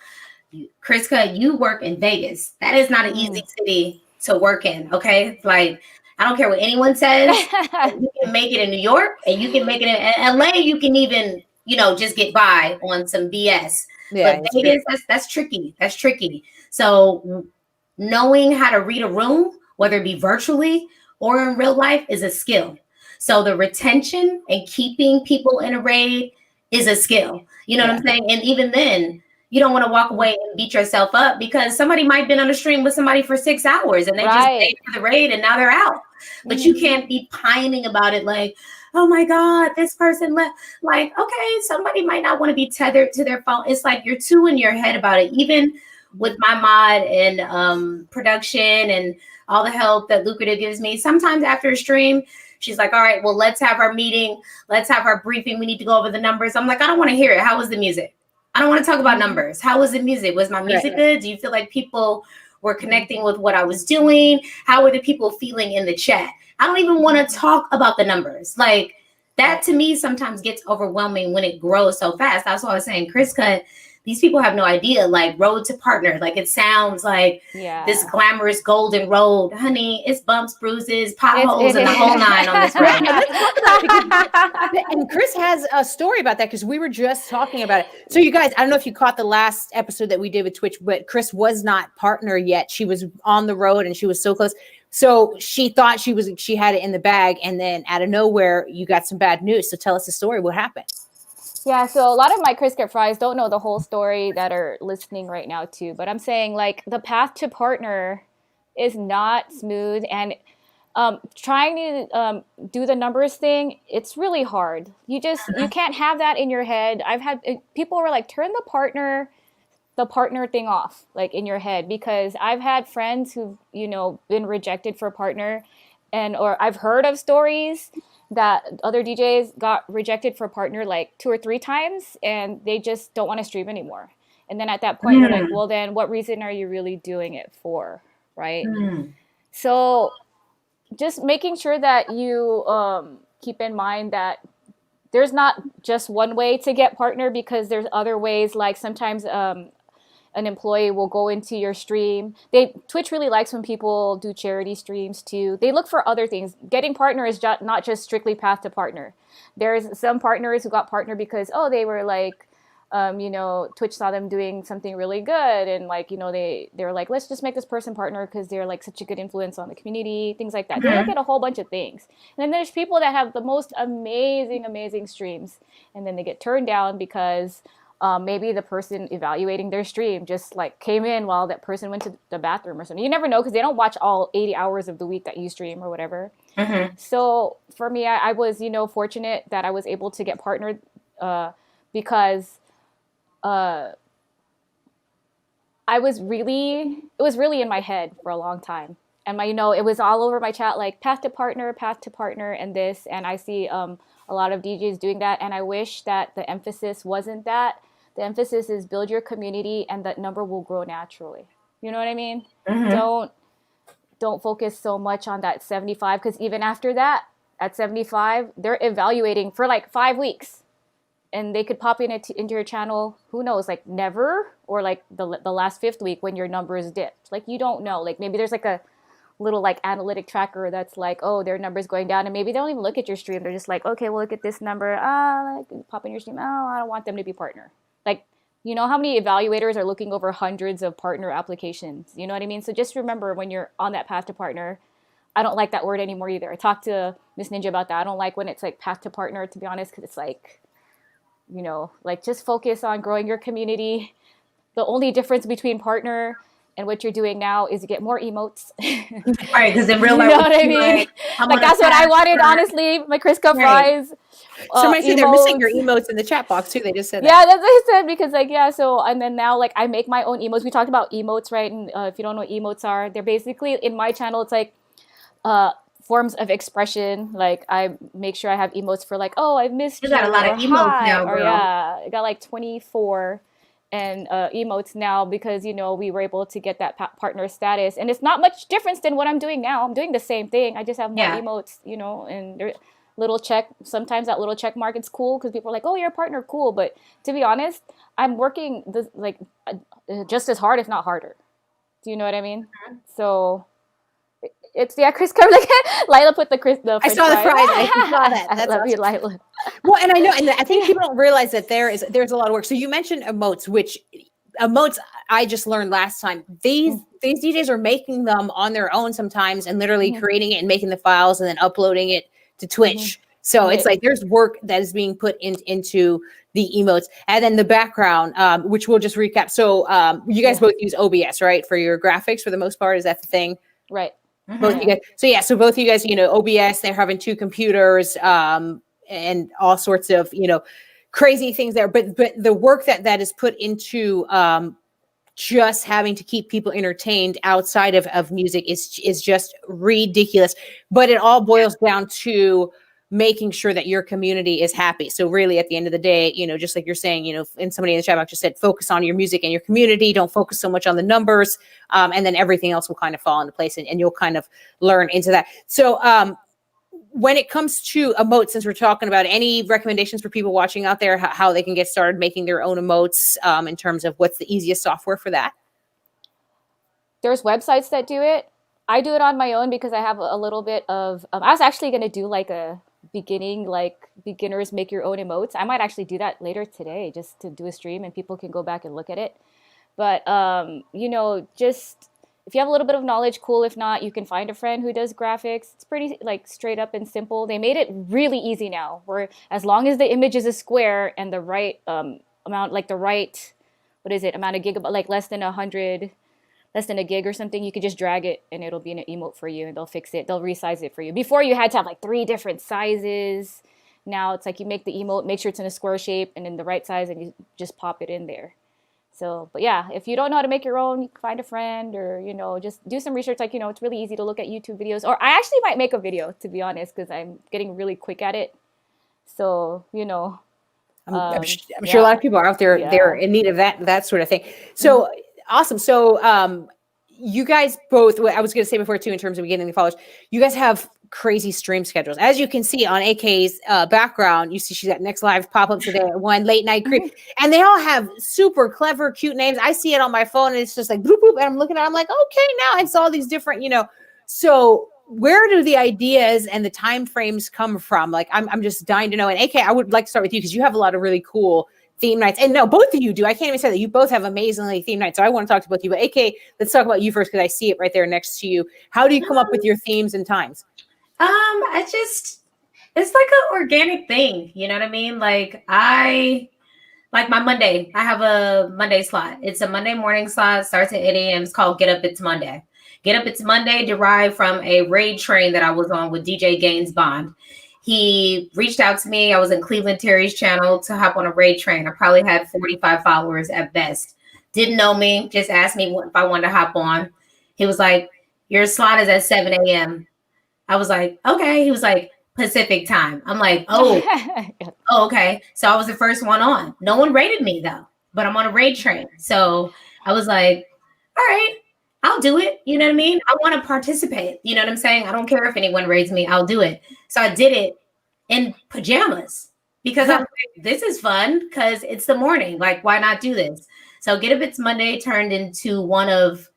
Kriska, you work in Vegas. That is not an easy city to work in. Okay, like I don't care what anyone says. You can make it in New York, and you can make it in LA. You can even, you know, just get by on some BS. Yeah, but Vegas, that's tricky. That's tricky. So knowing how to read a room, whether it be virtually or in real life, is a skill. So the retention and keeping people in a raid is a skill. You know what I'm saying? And even then, you don't want to walk away and beat yourself up because somebody might have been on a stream with somebody for 6 hours and they just paid for the raid and now they're out. But you can't be pining about it like, oh my God, this person left. Like, okay, somebody might not want to be tethered to their phone. It's like you're too in your head about it. Even with my mod and production and all the help that Lucrative gives me, sometimes after a stream, she's like, all right, well, let's have our meeting. Let's have our briefing. We need to go over the numbers. I'm like, I don't want to hear it. How was the music? I don't want to talk about numbers. How was the music? Was my music good? Do you feel like people were connecting with what I was doing? How were the people feeling in the chat? I don't even want to talk about the numbers. Like that to me sometimes gets overwhelming when it grows so fast. That's why I was saying, Chris Cut, these people have no idea, like road to partner. Like it sounds like this glamorous golden road. Honey, it's bumps, bruises, potholes, and the whole nine on this road. And Chris has a story about that because we were just talking about it. So you guys, I don't know if you caught the last episode that we did with Twitch, but Chris was not partner yet. She was on the road and she was so close. So she thought she had it in the bag, and then out of nowhere, you got some bad news. So tell us the story. What happened? Yeah, so a lot of my Chris Get Fries don't know the whole story that are listening right now too. But I'm saying like the path to partner is not smooth, and trying to do the numbers thing, it's really hard. You can't have that in your head. I've had people were like, turn the partner thing off, like in your head, because I've had friends who've, you know, been rejected for a partner, or I've heard of stories that other DJs got rejected for a partner like 2 or 3 times and they just don't want to stream anymore. And then at that point, you're like, well, then what reason are you really doing it for? Right. So just making sure that you keep in mind that there's not just one way to get partner, because there's other ways. Like sometimes an employee will go into your stream. Twitch really likes when people do charity streams too. They look for other things. Getting partner is not just strictly path to partner. There's some partners who got partner because, they were like, you know, Twitch saw them doing something really good. And like, you know, they were like, let's just make this person partner because they're like such a good influence on the community, things like that. They look at a whole bunch of things. And then there's people that have the most amazing streams. And then they get turned down because maybe the person evaluating their stream just like came in while that person went to the bathroom or something. You never know, because they don't watch all 80 hours of the week that you stream or whatever. So for me, I was, you know, fortunate that I was able to get partnered because it was really in my head for a long time. And you know, it was all over my chat, like path to partner and this. And I see a lot of DJs doing that. And I wish that the emphasis wasn't that. The emphasis is build your community and that number will grow naturally. You know what I mean? Don't focus so much on that 75, because even after that, at 75, they're evaluating for like 5 weeks. And they could pop into your channel, who knows, like never, or like the last 5th week when your number is dipped. Like you don't know. Like maybe there's like a little like analytic tracker that's like, oh, their number's going down, and maybe they don't even look at your stream. They're just like, okay, well, look at this number. Like pop in your stream. Oh, I don't want them to be partner. Like, you know how many evaluators are looking over hundreds of partner applications? You know what I mean? So just remember, when you're on that path to partner, I don't like that word anymore either. I talked to Miss Ninja about that. I don't like when it's like path to partner, to be honest, because it's like, you know, like just focus on growing your community. The only difference between partner and what you're doing now is you get more emotes. Right, because in real life, you know what I mean? Like that's what I wanted, honestly. My Crisco fries. Somebody said they're missing your emotes in the chat box too. They just said yeah, that's what I said, because like, yeah, so, and then now like I make my own emotes. We talked about emotes, right? And if you don't know what emotes are, they're basically, in my channel, it's like forms of expression. Like I make sure I have emotes for like, oh, I missed you. You got a lot of emotes now, or girl. yeah, I got like 24 and emotes now, because you know we were able to get that partner status, and it's not much difference than what I'm doing now. I'm doing the same thing. I just have more emotes, you know, and they're little check. Sometimes that little check mark, it's cool because people are like, oh, you're a partner, cool. But to be honest, I'm working this like just as hard, if not harder. Do you know what I mean? Mm-hmm. So it's Chris comes like Lila put the I saw the fries. I saw that. That's I love awesome. you, Lila. Well, and I know, and I think people don't realize that there's a lot of work. So you mentioned emotes, which emotes I just learned last time. These DJs are making them on their own sometimes, and literally creating it and making the files and then uploading it to Twitch. So it's like there's work that is being put into the emotes, and then the background, which we'll just recap. So you guys both use OBS, right, for your graphics for the most part? Is that the thing? Right. Both you guys. So yeah, so both of you guys, you know, OBS, they're having 2 computers, and all sorts of, you know, crazy things there. But the work that is put into just having to keep people entertained outside of music is just ridiculous. But it all boils down to making sure that your community is happy. So really at the end of the day, you know, just like you're saying, you know, and somebody in the chat box just said, focus on your music and your community. Don't focus so much on the numbers. And then everything else will kind of fall into place, and you'll kind of learn into that. So when it comes to emotes, since we're talking about, any recommendations for people watching out there, how they can get started making their own emotes, in terms of what's the easiest software for that? There's websites that do it. I do it on my own because I have a little bit of, I was actually going to do like a beginners make your own emotes. I might actually do that later today, just to do a stream and people can go back and look at it. But, you know, just if you have a little bit of knowledge, cool. If not, you can find a friend who does graphics. It's pretty like straight up and simple. They made it really easy now, where as long as the image is a square and the right amount, like the right, amount of gigabyte, like less than a gig or something, you could just drag it and it'll be an emote for you, and they'll fix it. They'll resize it for you. Before you had to have like 3 different sizes. Now it's like you make the emote, make sure it's in a square shape and in the right size, and you just pop it in there. So, but yeah, if you don't know how to make your own, you can find a friend, or, you know, just do some research. Like, you know, it's really easy to look at YouTube videos, or I actually might make a video, to be honest, because I'm getting really quick at it. So, you know, I'm sure a lot of people are out there, they're in need of that sort of thing. So awesome. So you guys both, what I was going to say before too, in terms of getting the followers, you guys have crazy stream schedules. As you can see on AK's background, you see she's got next live pop up today at 1, late night creep, and they all have super clever, cute names. I see it on my phone and it's just like boop, boop, and I'm looking at it, I'm like, okay, now it's all these different, you know. So where do the ideas and the time frames come from? Like, I'm just dying to know. And AK, I would like to start with you because you have a lot of really cool theme nights. And no, both of you do. I can't even say that. You both have amazingly themed nights. So I want to talk to both of you. But AK, let's talk about you first, because I see it right there next to you. How do you come up with your themes and times? It's like an organic thing. You know what I mean? Like my Monday, I have a Monday slot. It's a Monday morning slot, starts at 8 a.m. It's called Get Up, It's Monday. Get Up, It's Monday derived from a raid train that I was on with DJ Gaines Bond. He reached out to me. I was in Cleveland Terry's channel to hop on a raid train. I probably had 45 followers at best. Didn't know me, just asked me if I wanted to hop on. He was like, your slot is at 7 a.m. I was like, okay. He was like, Pacific time. I'm like, oh, okay. So I was the first one on. No one raided me though, but I'm on a raid train. So I was like, all right, I'll do it. You know what I mean? I want to participate. You know what I'm saying? I don't care if anyone raids me. I'll do it. So I did it in pajamas because I'm like, this is fun because it's the morning. Like, why not do this? So Get Up It's Monday turned into one of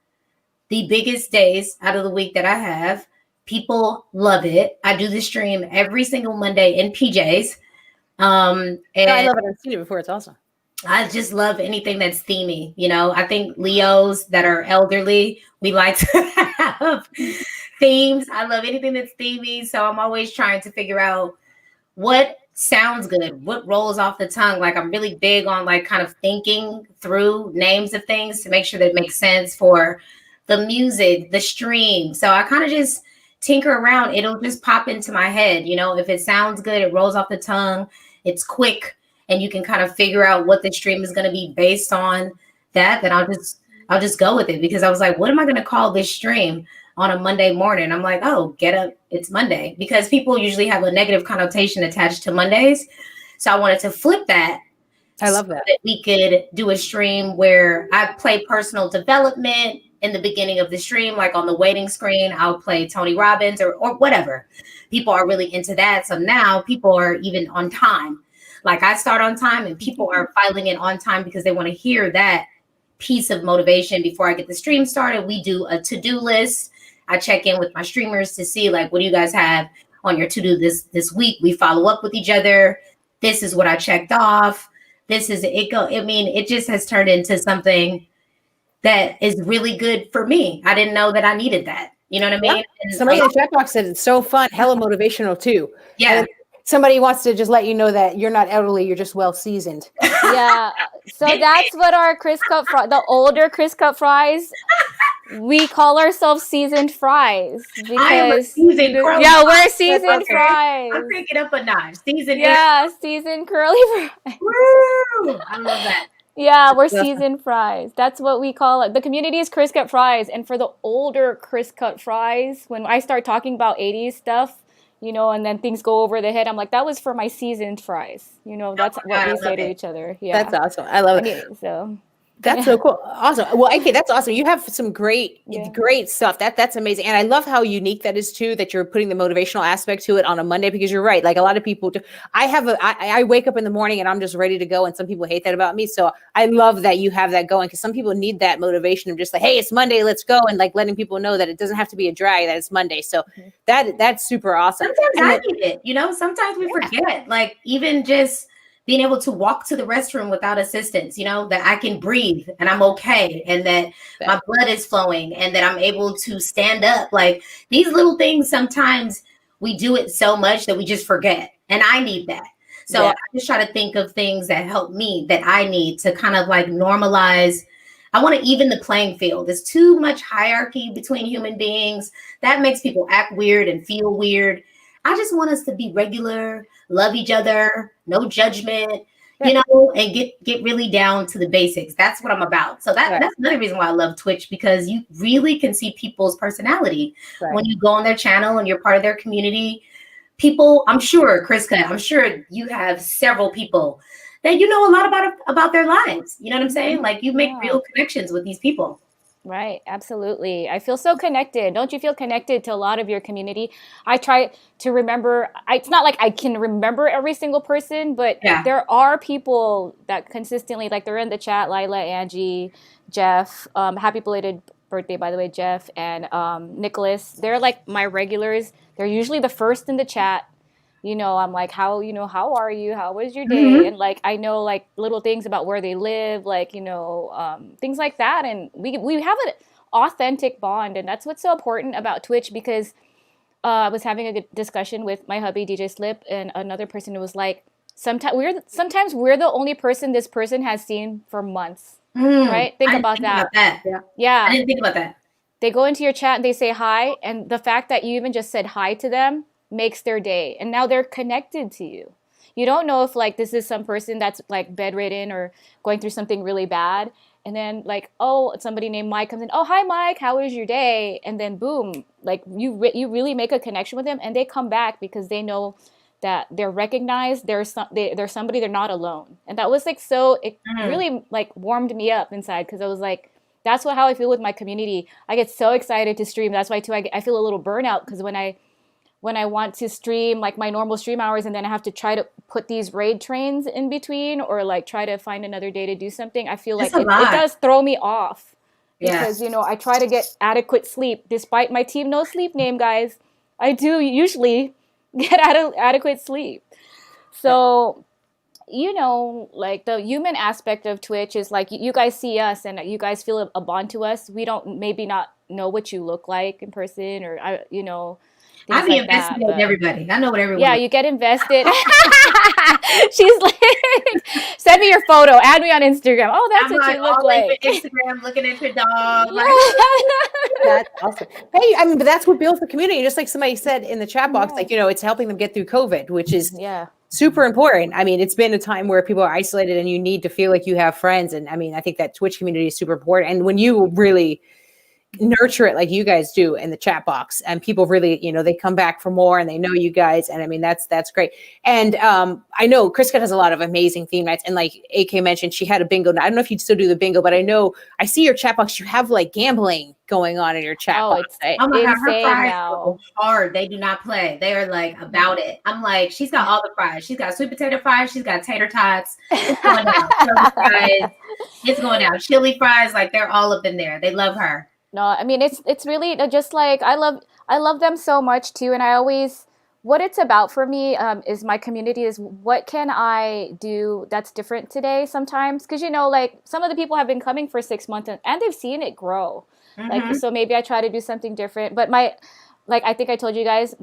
the biggest days out of the week that I have. People love it. I do the stream every single Monday in PJs. And I love it. I've seen it before. It's awesome. I just love anything that's themey. You know, I think Leos that are elderly, we like to themes. I love anything that's themey. So I'm always trying to figure out what sounds good, what rolls off the tongue. Like I'm really big on like kind of thinking through names of things to make sure that it makes sense for the music, the stream. So I kind of just tinker around. It'll just pop into my head. You know, if it sounds good, it rolls off the tongue, it's quick, and you can kind of figure out what the stream is going to be based on that, then I'll just go with it, because I was like, what am I going to call this stream on a Monday morning? I'm like, oh, get up, it's Monday, because people usually have a negative connotation attached to Mondays. So I wanted to flip that. I love that. So that we could do a stream where I play personal development in the beginning of the stream, like on the waiting screen, I'll play Tony Robbins or whatever. People are really into that. So now people are even on time. Like I start on time and people are filing in on time because they want to hear that piece of motivation before I get the stream started. We do a to-do list. I check in with my streamers to see like, what do you guys have on your to-do this week? We follow up with each other. This is what I checked off. This is it. I mean, it just has turned into something that is really good for me. I didn't know that I needed that. You know what I mean? And somebody in the chat box said it's so fun, hella motivational too. Yeah. And somebody wants to just let you know that you're not elderly, you're just well seasoned. Yeah. So that's what our Chris Cut the older Chris Cut fries, we call ourselves seasoned fries because we're seasoned fries. I'm picking up a notch. Seasoned curly fries. Woo! I love that. Yeah, we're seasoned fries. That's what we call it. The community is Chris Cut fries, and for the older Chris Cut fries, when I start talking about 80s stuff, you know, and then things go over the head, I'm like, that was for my seasoned fries. You know, that's what we say to each other. Yeah, that's awesome. I love it. So that's so cool. Awesome. Well, okay, that's awesome. You have some great stuff. That's amazing. And I love how unique that is too, that you're putting the motivational aspect to it on a Monday, because you're right. Like a lot of people do. I wake up in the morning and I'm just ready to go. And some people hate that about me. So I love that you have that going, because some people need that motivation of just like, hey, it's Monday, let's go. And like letting people know that it doesn't have to be a drag, that it's Monday. So that's super awesome. Sometimes I need it, you know, sometimes we forget, like even just being able to walk to the restroom without assistance, you know, that I can breathe and I'm okay, and that my blood is flowing, and that I'm able to stand up. Like these little things, sometimes we do it so much that we just forget. And I need that. So I just try to think of things that help me, that I need to kind of like normalize. I want to even the playing field. There's too much hierarchy between human beings. That makes people act weird and feel weird. I just want us to be regular, love each other, no judgment, you know, and get really down to the basics. That's what I'm about. So that's another reason why I love Twitch, because you really can see people's personality when you go on their channel and you're part of their community. People, I'm sure, Chris Cut, I'm sure you have several people that you know a lot about their lives. You know what I'm saying? Like you make real connections with these people. Right. Absolutely. I feel so connected. Don't you feel connected to a lot of your community? I try to remember. It's not like I can remember every single person, but there are people that consistently, like they're in the chat, Lila, Angie, Jeff, happy belated birthday, by the way, Jeff, and Nicholas. They're like my regulars. They're usually the first in the chat. You know, I'm like, how are you? How was your day? And like, I know like little things about where they live, like, you know, things like that. And we have an authentic bond. And that's what's so important about Twitch, because I was having a good discussion with my hubby, DJ Slip, and another person who was like, sometimes we're the only person this person has seen for months, right? Think about that. Yeah. I didn't think about that. They go into your chat and they say hi. And the fact that you even just said hi to them makes their day, and now they're connected to you. You don't know if like this is some person that's like bedridden or going through something really bad, and then like, oh, somebody named Mike comes in, oh, hi Mike, how was your day? And then boom, like you really make a connection with them, and they come back because they know that they're recognized. There's somebody, they're not alone. And that was like, so it really like warmed me up inside, because I was like, that's how I feel with my community. I get so excited to stream. That's why too I feel a little burnout, because when I want to stream like my normal stream hours, and then I have to try to put these raid trains in between, or like try to find another day to do something, I feel like it does throw me off, because, you know, I try to get adequate sleep. Despite my Team No Sleep name, guys, I do usually get adequate sleep. So, you know, like the human aspect of Twitch is like, you guys see us and you guys feel a bond to us. We don't maybe not know what you look like in person, or I things be like invested that. in everybody. I know what everyone. Yeah, you get invested. She's like, send me your photo. Add me on Instagram. Oh, that's I'm what like you look all over like. Instagram looking at your dog. Yeah. That's awesome. Hey, I mean, but that's what builds the community. Just like somebody said in the chat box, like, it's helping them get through COVID, which is super important. I mean, it's been a time where people are isolated and you need to feel like you have friends. And I mean, I think that Twitch community is super important. And when you really nurture it like you guys do in the chat box, and people really, they come back for more and they know you guys. And I mean, that's great. And I know Kriska does a lot of amazing theme nights. And like AK mentioned, she had a bingo night. I don't know if you still do the bingo, but I know I see your chat box. You have like gambling going on in your chat box. Oh my God, her fries now. go hard. They do not play. They are like about it. I'm like, she's got all the fries. She's got sweet potato fries. She's got tater tots. It's going down. Curly fries. It's going down. Chili fries. Like they're all up in there. They love her. No, I mean it's really just like I love them so much too, and I always what it's about for me is my community is what can I do that's different today sometimes, because like some of the people have been coming for 6 months and they've seen it grow, like so maybe I try to do something different. But like I think I told you guys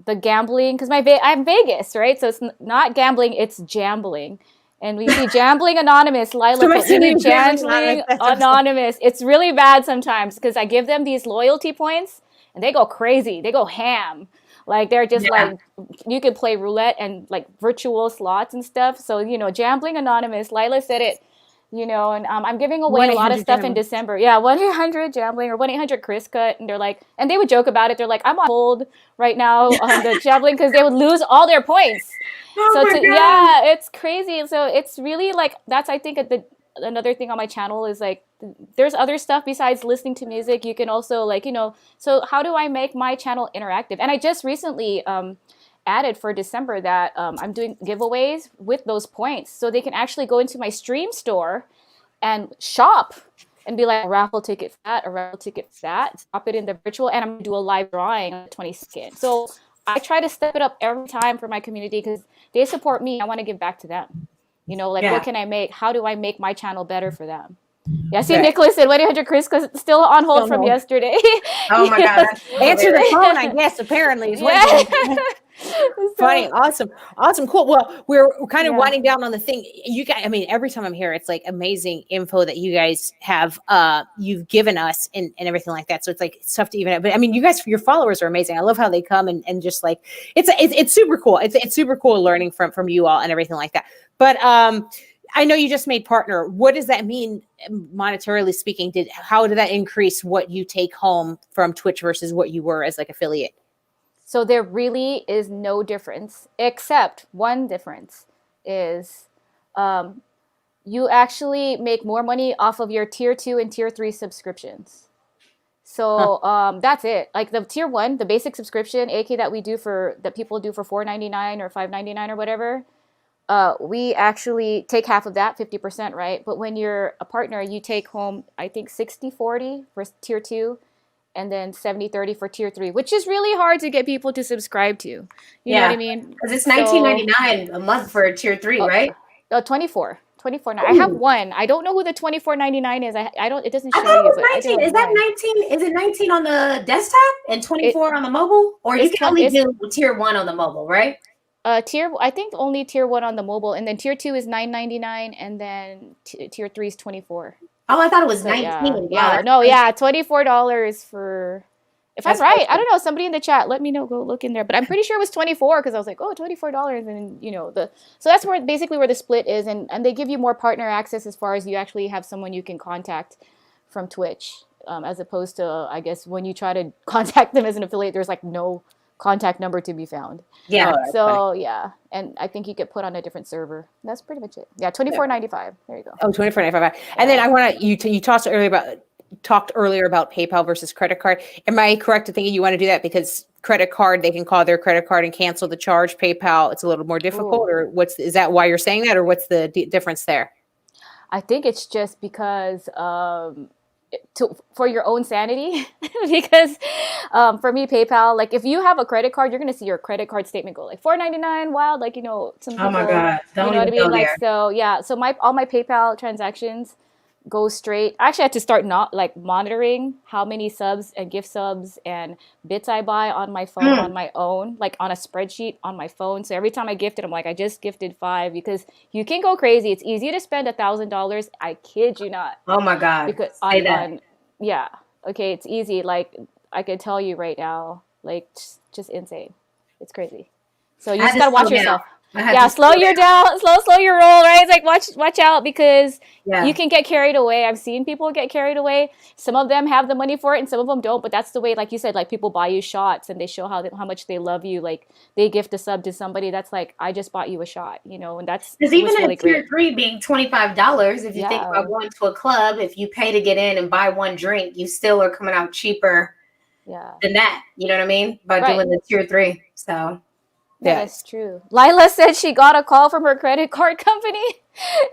the gambling, because I'm Vegas, right? So it's not gambling, it's jambling. And we see Jambling Anonymous, Lila, we need Jambling Anonymous. It's really bad sometimes because I give them these loyalty points and they go crazy. They go ham. Like they're just like, you can play roulette and like virtual slots and stuff. So, Jambling Anonymous, Lila said it, and I'm giving away a lot of stuff in December. Yeah, 1-800-JAMBLING or 1-800-ChrisCut. And they're like, and they would joke about it. They're like, I'm on hold right now on the Jambling because they would lose all their points. Yeah, it's crazy. So it's really like that's I think another thing on my channel is like there's other stuff besides listening to music. You can also like so how do I make my channel interactive? And I just recently added for December that I'm doing giveaways with those points, so they can actually go into my stream store and shop and be like a raffle ticket for that, drop it in the virtual, and I'm gonna do a live drawing on the 22nd. So I try to step it up every time for my community because they support me. I want to give back to them. What can I make? How do I make my channel better for them? Yeah, see, Nicholas said 1-800-Chris because it's still on hold from yesterday. Oh my God. Answer the phone, I guess, apparently. Is funny. Awesome. Cool. Well, we're kind of winding down on the thing. You guys, I mean, every time I'm here, it's like amazing info that you guys have, you've given us and everything like that. So it's like it's tough to even, but I mean, you guys, your followers are amazing. I love how they come and just like, it's super cool. It's super cool learning from you all and everything like that. But, I know you just made partner. What does that mean monetarily speaking? How did that increase what you take home from Twitch versus what you were as like affiliate? So there really is no difference, except one difference is you actually make more money off of your tier 2 and tier 3 subscriptions. So that's it. Like the tier 1, the basic subscription, AK that people do for $4.99 or $5.99 or whatever. We actually take half of that, 50%, right? But when you're a partner, you take home, I think 60-40 for tier 2 and then 70-30 for tier 3, which is really hard to get people to subscribe to. You know what I mean? Because it's $19.99 a month for tier 3, right? 24. I have one. I don't know who the $24.99 is. I don't. It doesn't show you. It was 19. Is that 19? Is it 19 on the desktop and 24 on the mobile? Or you can only do tier 1 on the mobile, right? I think only tier 1 on the mobile, and then tier 2 is $9.99, and then tier 3 is $24. Oh, I thought it was 19. Yeah, $24 for. If I'm right, I don't know. Somebody in the chat, let me know. Go look in there. But I'm pretty sure it was 24 because I was like, oh, $24, and so that's where the split is, and they give you more partner access as far as you actually have someone you can contact from Twitch, as opposed to I guess when you try to contact them as an affiliate, there's like no contact number to be found. Yeah. And I think you get put on a different server. That's pretty much it. Yeah, $24.95. There you go. Oh, $24.95. And then I want to you talked earlier about PayPal versus credit card. Am I correct in thinking you want to do that because credit card, they can call their credit card and cancel the charge? PayPal, it's a little more difficult. Or is that why you're saying that, or what's the difference there? I think it's just because for your own sanity, because for me, PayPal, like if you have a credit card, you're going to see your credit card statement go like $4.99 wild, like some people, oh my God, don't you know what I mean? Like, so yeah, so all my PayPal transactions go straight. I actually had to start not like monitoring how many subs and gift subs and bits I buy on my phone on my own, like on a spreadsheet on my phone. So every time I gifted, I'm like, I just gifted 5 because you can go crazy. It's easy to spend $1,000. I kid you not. Oh my God. Because Say that. yeah, okay, it's easy. Like I could tell you right now, like just insane. It's crazy. So you just gotta watch yourself. Yeah, slow your down, slow your roll, right? It's like watch out because you can get carried away. I've seen people get carried away. Some of them have the money for it and some of them don't, but that's the way, like you said, like people buy you shots and they show how much they love you. Like they gift a sub to somebody that's like, I just bought you a shot, you know, and that's because even really at tier 3 being $25, if you think about going to a club, if you pay to get in and buy one drink, you still are coming out cheaper than that. You know what I mean? By doing the tier 3. So yeah, that's true. Lila said she got a call from her credit card company.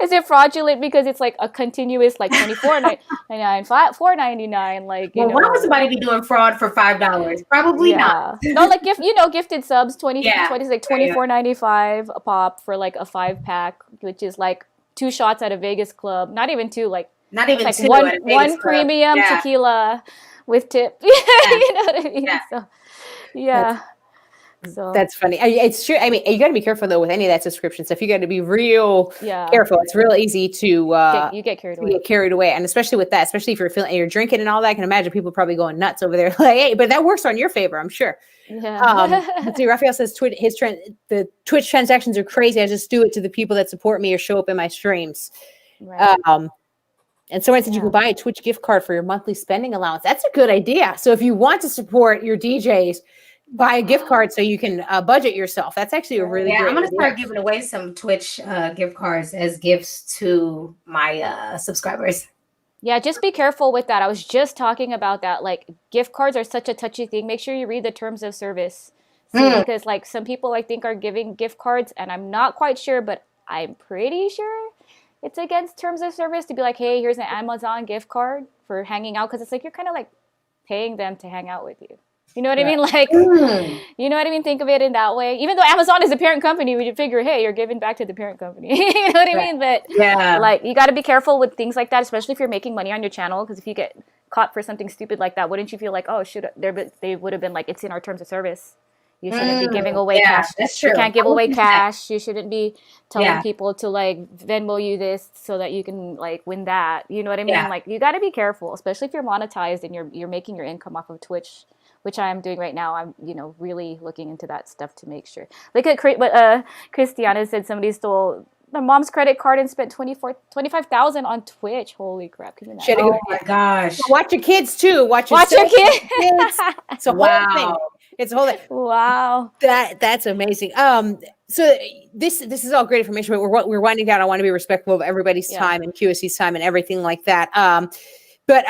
Is it fraudulent because it's like a continuous like $24.99, $4.99? Like, why would somebody be doing fraud for $5? Probably not. No, like gifted subs, 24.95 a pop for like a 5-pack, which is like 2 shots at a Vegas club. Not even 2, like not even like 2 one premium tequila with tip. You know what I mean? So, so that's funny. It's true. I mean, you got to be careful though with any of that subscription stuff. You got to be real careful. It's real easy to you get carried away, and especially with that, especially if you're drinking and all that. I can imagine people probably going nuts over there. Like, hey, but that works on your favor, I'm sure. Yeah. Let's see. Raphael says the Twitch transactions are crazy. I just do it to the people that support me or show up in my streams. Right. And someone said you can buy a Twitch gift card for your monthly spending allowance. That's a good idea. So if you want to support your DJs, buy a gift card so you can budget yourself. That's actually a really great I'm going to idea. start giving away some Twitch gift cards as gifts to my subscribers. Yeah, just be careful with that. I was just talking about that. Like gift cards are such a touchy thing. Make sure you read the terms of service. Because like some people I think are giving gift cards and I'm not quite sure, but I'm pretty sure it's against terms of service to be like, hey, here's an Amazon gift card for hanging out. Because it's like you're kind of like paying them to hang out with you. You know what I mean? Like, you know what I mean? Think of it in that way. Even though Amazon is a parent company, we figure, hey, you're giving back to the parent company. You know what I mean? But like, you got to be careful with things like that, especially if you're making money on your channel. Because if you get caught for something stupid like that, wouldn't you feel like, oh, they would have been like, it's in our terms of service. You shouldn't be giving away cash. That's true. You can't give away cash. You shouldn't be telling people to like Venmo you this so that you can like win that. You know what I mean? Like, you got to be careful, especially if you're monetized and you're making your income off of Twitch, which I am doing right now. I'm, really looking into that stuff to make sure. Look at what Christiana said. Somebody stole my mom's credit card and spent $25,000 on Twitch. Holy crap! Can you imagine? Oh my gosh! So watch your kids too. Watch your kids. It's a whole thing. It's a whole thing. Wow. That's amazing. So this is all great information, but we're winding down. I want to be respectful of everybody's time and QSC's time and everything like that. But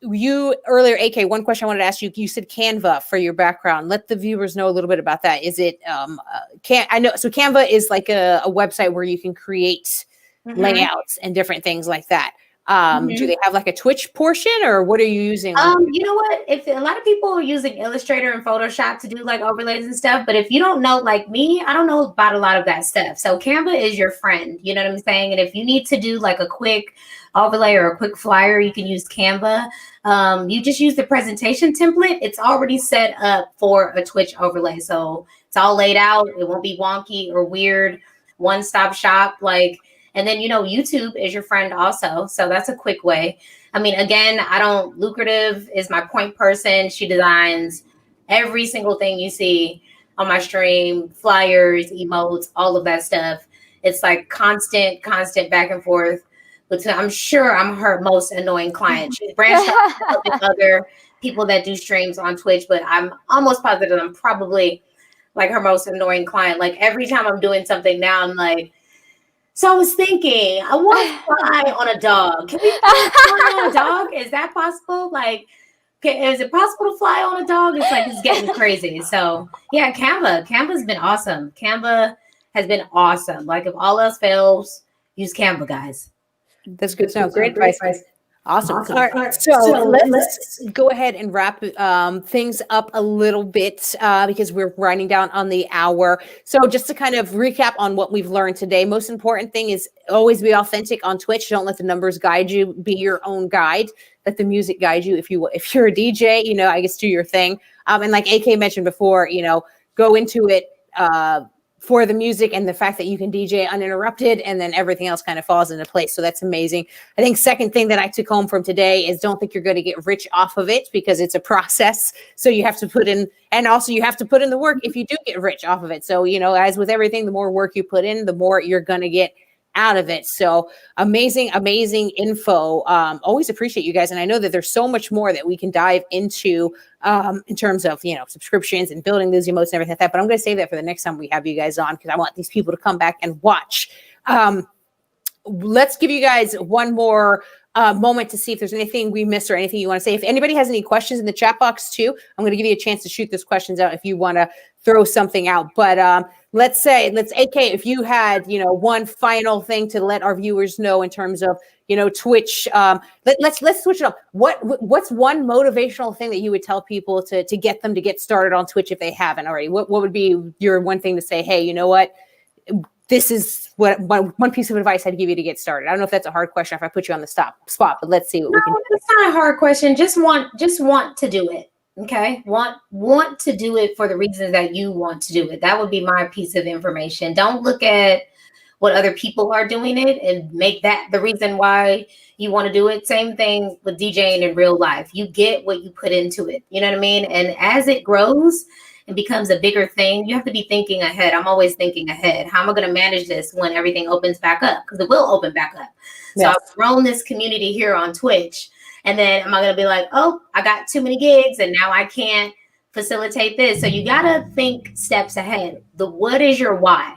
you earlier, AK, one question I wanted to ask you. You said Canva for your background. Let the viewers know a little bit about that. Is it I know so Canva is like a website where you can create layouts and different things like that. Do they have like a Twitch portion or what are you using? You know what? If a lot of people are using Illustrator and Photoshop to do like overlays and stuff, but if you don't know, like me, I don't know about a lot of that stuff. So Canva is your friend, you know what I'm saying? And if you need to do like a quick overlay or a quick flyer, you can use Canva. You just use the presentation template. It's already set up for a Twitch overlay. So it's all laid out. It won't be wonky or weird. One-stop shop, like. And then, YouTube is your friend also. So that's a quick way. I mean, again, Lucrative is my point person. She designs every single thing you see on my stream, flyers, emotes, all of that stuff. It's like constant back and forth. But I'm sure I'm her most annoying client. She's branched out with other people that do streams on Twitch, but I'm almost positive I'm probably like her most annoying client. Like every time I'm doing something now, I'm like, so I was thinking, I want to fly on a dog. Can we fly on a dog? Is that possible? Like, is it possible to fly on a dog? It's like, it's getting crazy. So yeah, Canva's been awesome. Canva has been awesome. Like if all else fails, use Canva, guys. That's good to know. Great advice. Awesome. All right. So let's go ahead and wrap things up a little bit because we're winding down on the hour. So just to kind of recap on what we've learned today, most important thing is always be authentic on Twitch. Don't let the numbers guide you. Be your own guide. Let the music guide you. If you're a DJ, I guess do your thing. And like AK mentioned before, go into it for the music and the fact that you can DJ uninterrupted, and then everything else kind of falls into place. So that's amazing. I think second thing that I took home from today is don't think you're going to get rich off of it, because it's a process. So you have to put in, and also you have to put in the work if you do get rich off of it. So, as with everything, the more work you put in, the more you're going to get out of it. So amazing info. Always appreciate you guys. And I know that there's so much more that we can dive into in terms of, subscriptions and building those emotes and everything like that. But I'm going to save that for the next time we have you guys on, because I want these people to come back and watch. Let's give you guys one more moment to see if there's anything we missed or anything you want to say. If anybody has any questions in the chat box too, I'm going to give you a chance to shoot those questions out if you want to throw something out. But let's AK, if you had, one final thing to let our viewers know in terms of, Twitch, let's switch it up. What's one motivational thing that you would tell people to get them to get started on Twitch if they haven't already? What would be your one thing to say, hey, you know what? This is what one piece of advice I'd give you to get started. I don't know if that's a hard question if I put you on the spot, but let's see what we can do. It's not a hard question. Just want to do it. Okay. Want to do it for the reasons that you want to do it. That would be my piece of information. Don't look at what other people are doing it and make that the reason why you want to do it. Same thing with DJing in real life. You get what you put into it. You know what I mean? And as it grows and becomes a bigger thing, you have to be thinking ahead. I'm always thinking ahead. How am I going to manage this when everything opens back up? Because it will open back up. So Yes. I've grown this community here on Twitch. And then am I going to be like, oh, I got too many gigs and now I can't facilitate this? So you got to think steps ahead. What is your why?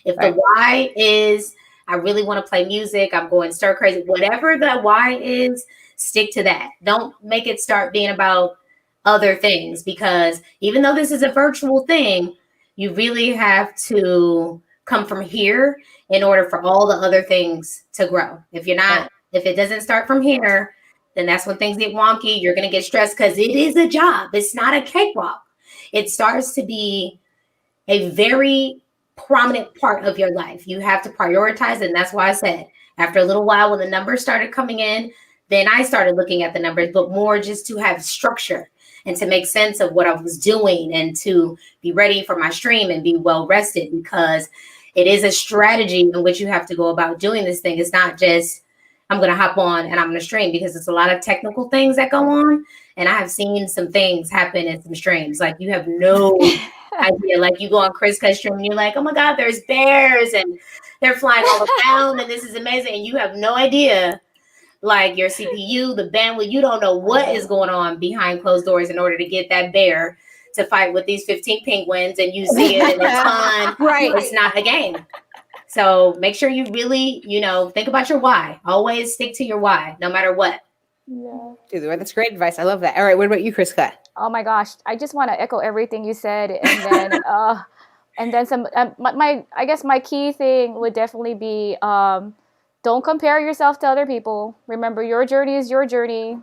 If the why is, I really want to play music, I'm going stir crazy, whatever the why is, stick to that. Don't make it start being about other things, because even though this is a virtual thing, you really have to come from here in order for all the other things to grow. If it doesn't start from here, then that's when things get wonky. You're going to get stressed because it is a job. It's not a cakewalk. It starts to be a very prominent part of your life. You have to prioritize. And that's why I said after a little while, when the numbers started coming in, then I started looking at the numbers, but more just to have structure and to make sense of what I was doing and to be ready for my stream and be well rested, because it is a strategy in which you have to go about doing this thing. It's not just, I'm going to hop on and I'm going to stream, because it's a lot of technical things that go on. And I have seen some things happen in some streams. Like you have no idea. Like you go on Chris Cut's stream and you're like, oh my God, there's bears and they're flying all around and this is amazing. And you have no idea, like your CPU, the bandwidth, you don't know what is going on behind closed doors in order to get that bear to fight with these 15 penguins, and you see it in a ton. Right. It's not a game. So make sure you really, think about your why. Always stick to your why, no matter what. Yeah. Dude, that's great advice. I love that. All right. What about you, Chris Cut? Oh my gosh, I just want to echo everything you said, and then some. I guess my key thing would definitely be don't compare yourself to other people. Remember, your journey is your journey,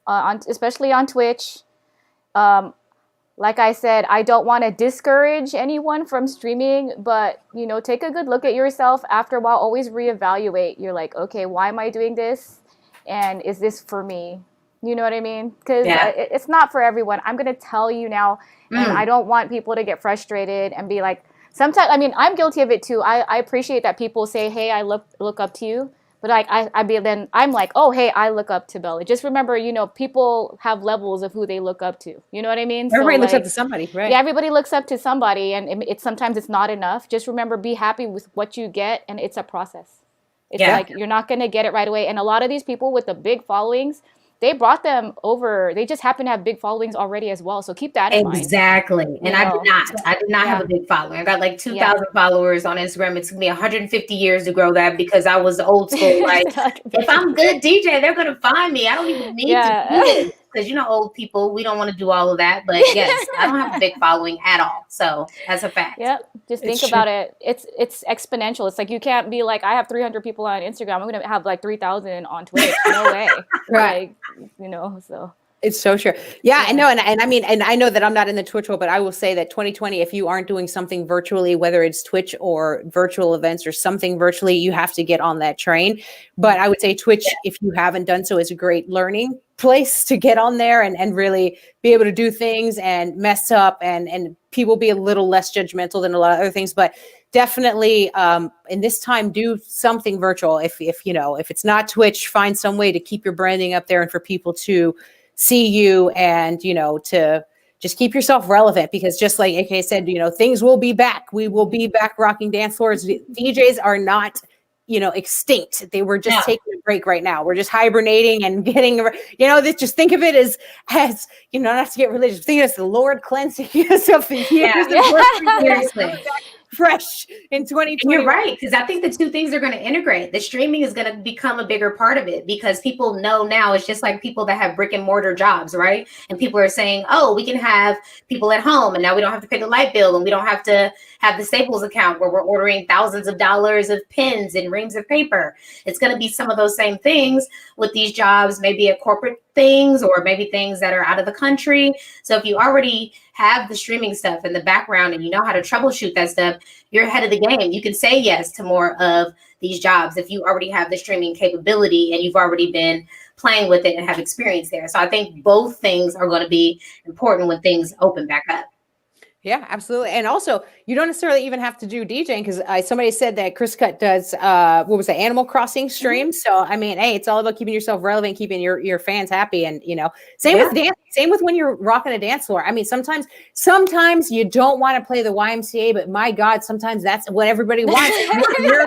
especially on Twitch. Like I said, I don't want to discourage anyone from streaming, but take a good look at yourself after a while. Always reevaluate. You're like, okay, why am I doing this? And is this for me? You know what I mean? Because it's not for everyone. I'm going to tell you now, and I don't want people to get frustrated and be like, sometimes, I'm guilty of it too. I appreciate that people say, hey, I look up to you. But I'm like, oh, hey, I look up to Bella. Just remember, people have levels of who they look up to. You know what I mean? Everybody looks up to somebody, right? Yeah, everybody looks up to somebody, and sometimes it's not enough. Just remember, be happy with what you get, and it's a process. It's like you're not going to get it right away. And a lot of these people with the big followings, they brought them over. They just happen to have big followings already as well. So keep that in mind. Exactly. And I did not have a big following. I got like 2,000 followers on Instagram. It took me 150 years to grow that, because I was old school. Like, if I'm good DJ, they're going to find me. I don't even need to do it. because old people, we don't want to do all of that. But yes, I don't have a big following at all. So that's a fact. Yep. Just think about it. It's exponential. It's like you can't be like, I have 300 people on Instagram. I'm gonna have like 3,000 on Twitch. No way. Right. Like, so. It's so true. Yeah, I know. And I mean, and I know that I'm not in the Twitch world, but I will say that 2020, if you aren't doing something virtually, whether it's Twitch or virtual events or something virtually, you have to get on that train. But I would say Twitch, if you haven't done so, is a great learning place to get on there and really be able to do things and mess up and people be a little less judgmental than a lot of other things. But definitely in this time, do something virtual. If it's not Twitch, find some way to keep your branding up there and for people to see you and, to just keep yourself relevant, because just like AK said, things will be back. We will be back rocking dance floors. DJs are not, extinct. They were just taking a break right now. We're just hibernating and getting, just think of it as, not to get religious, think of it as the Lord cleansing us of the years. Seriously. Fresh in 2020. You're right, because I think the two things are going to integrate. The streaming is going to become a bigger part of it because people know now it's just like people that have brick and mortar jobs, right? And people are saying, oh, we can have people at home and now we don't have to pay the light bill and we don't have to have the Staples account where we're ordering thousands of dollars of pens and reams of paper. It's going to be some of those same things with these jobs, maybe at corporate things or maybe things that are out of the country. So if you already have the streaming stuff in the background and you know how to troubleshoot that stuff, you're ahead of the game. You can say yes to more of these jobs if you already have the streaming capability and you've already been playing with it and have experience there. So I think both things are going to be important when things open back up. Yeah, absolutely. And also, you don't necessarily even have to do DJing because somebody said that Chris Cut does, Animal Crossing streams. So, I mean, hey, it's all about keeping yourself relevant, keeping your fans happy. And, same with dance, same with when you're rocking a dance floor. I mean, sometimes you don't want to play the YMCA, but my God, sometimes that's what everybody wants. You're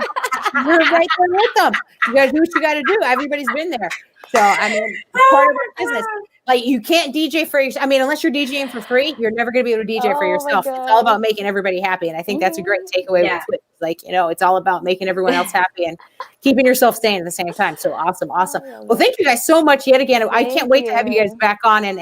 right there with them. You got to do what you got to do. Everybody's been there. So, I mean, it's part of our business. Like, you can't DJ for yourself. I mean, unless you're DJing for free, you're never going to be able to DJ for yourself. It's all about making everybody happy. And I think that's a great takeaway with Twitch. Like, it's all about making everyone else happy and keeping yourself sane at the same time. So awesome. Well, thank you guys so much yet again. I can't wait to have you guys back on and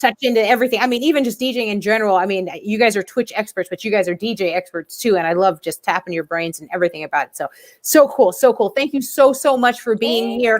touch into everything. I mean, even just DJing in general. I mean, you guys are Twitch experts, but you guys are DJ experts too. And I love just tapping your brains and everything about it. So cool. So cool. Thank you so much for being here.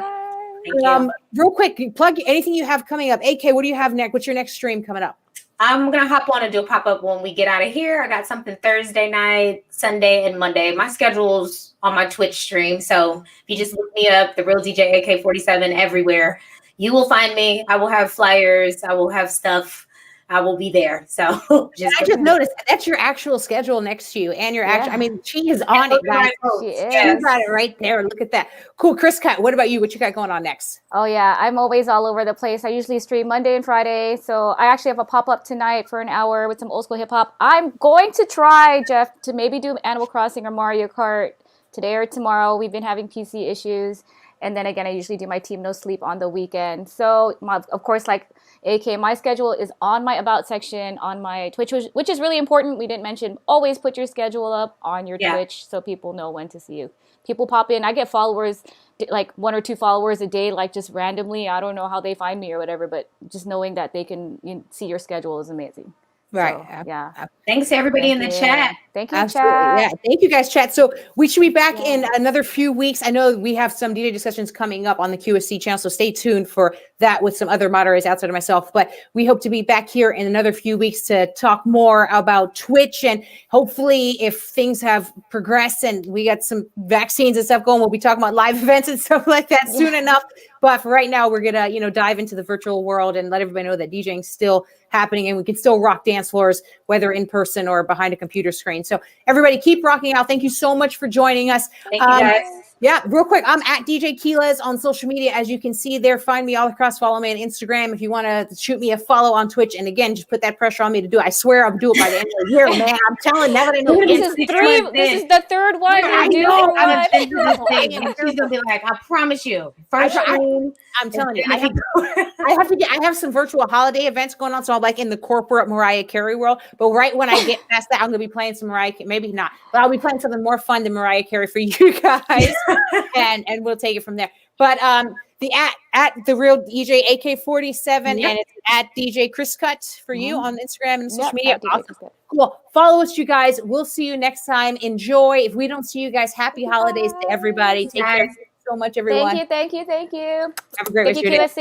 Real quick, plug anything you have coming up. AK, what do you have next? What's your next stream coming up? I'm going to hop on and do a pop-up when we get out of here. I got something Thursday night, Sunday, and Monday. My schedule's on my Twitch stream. So if you just look me up, The Real DJ AK47 everywhere, you will find me. I will have flyers. I will have stuff. I will be there. So I just noticed that's your actual schedule next to you and your actual, I mean, she is on it, guys. She got it right there. Look at that. Cool. Chris Cut, what about you? What you got going on next? Oh yeah, I'm always all over the place. I usually stream Monday and Friday. So I actually have a pop-up tonight for an hour with some old school hip hop. I'm going to try, Jeff, to maybe do Animal Crossing or Mario Kart today or tomorrow. We've been having PC issues. And then again, I usually do my Team No Sleep on the weekend. So of course, like AK, my schedule is on my About section on my Twitch, which is really important. We didn't mention, always put your schedule up on your Twitch so people know when to see you. People pop in. I get followers, like 1 or 2 followers a day, like just randomly. I don't know how they find me or whatever, but just knowing that they can see your schedule is amazing. Right. So, yeah. Thanks to everybody in the chat. Thank you, Absolutely. chat. Yeah. Thank you guys, chat. So we should be back in another few weeks. I know we have some DJ discussions coming up on the QSC channel, so stay tuned for that with some other moderators outside of myself. But we hope to be back here in another few weeks to talk more about Twitch. And hopefully if things have progressed and we got some vaccines and stuff going, we'll be talking about live events and stuff like that soon enough. But for right now, we're going to, dive into the virtual world and let everybody know that DJing is still happening and we can still rock dance floors, whether in person or behind a computer screen. So everybody keep rocking out. Thank you so much for joining us. Thank you guys. Yeah, real quick, I'm at DJ Quiles on social media. As you can see there, find me all across. Follow me on Instagram if you want to shoot me a follow on Twitch. And again, just put that pressure on me to do it. I swear I'll do it by the end of the year, man. I'm telling now that I know. This is the third one. I know. She's gonna be like, I promise you. First I'm telling you, I have some virtual holiday events going on. So I'm like in the corporate Mariah Carey world. But right when I get past that, I'm gonna be playing some Mariah Carey. Maybe not, but I'll be playing something more fun than Mariah Carey for you guys. and we'll take it from there. But the at the real DJ AK47 Yep. and it's at DJ Chris Cut for you on Instagram and social media. At DJ Awesome. Chris Cut. Cool. Follow us, you guys. We'll see you next time. Enjoy. If we don't see you guys, happy holidays to everybody. Take care. Thank you so much, everyone. Thank you. Have a great Thank rest you, of your day. QSC.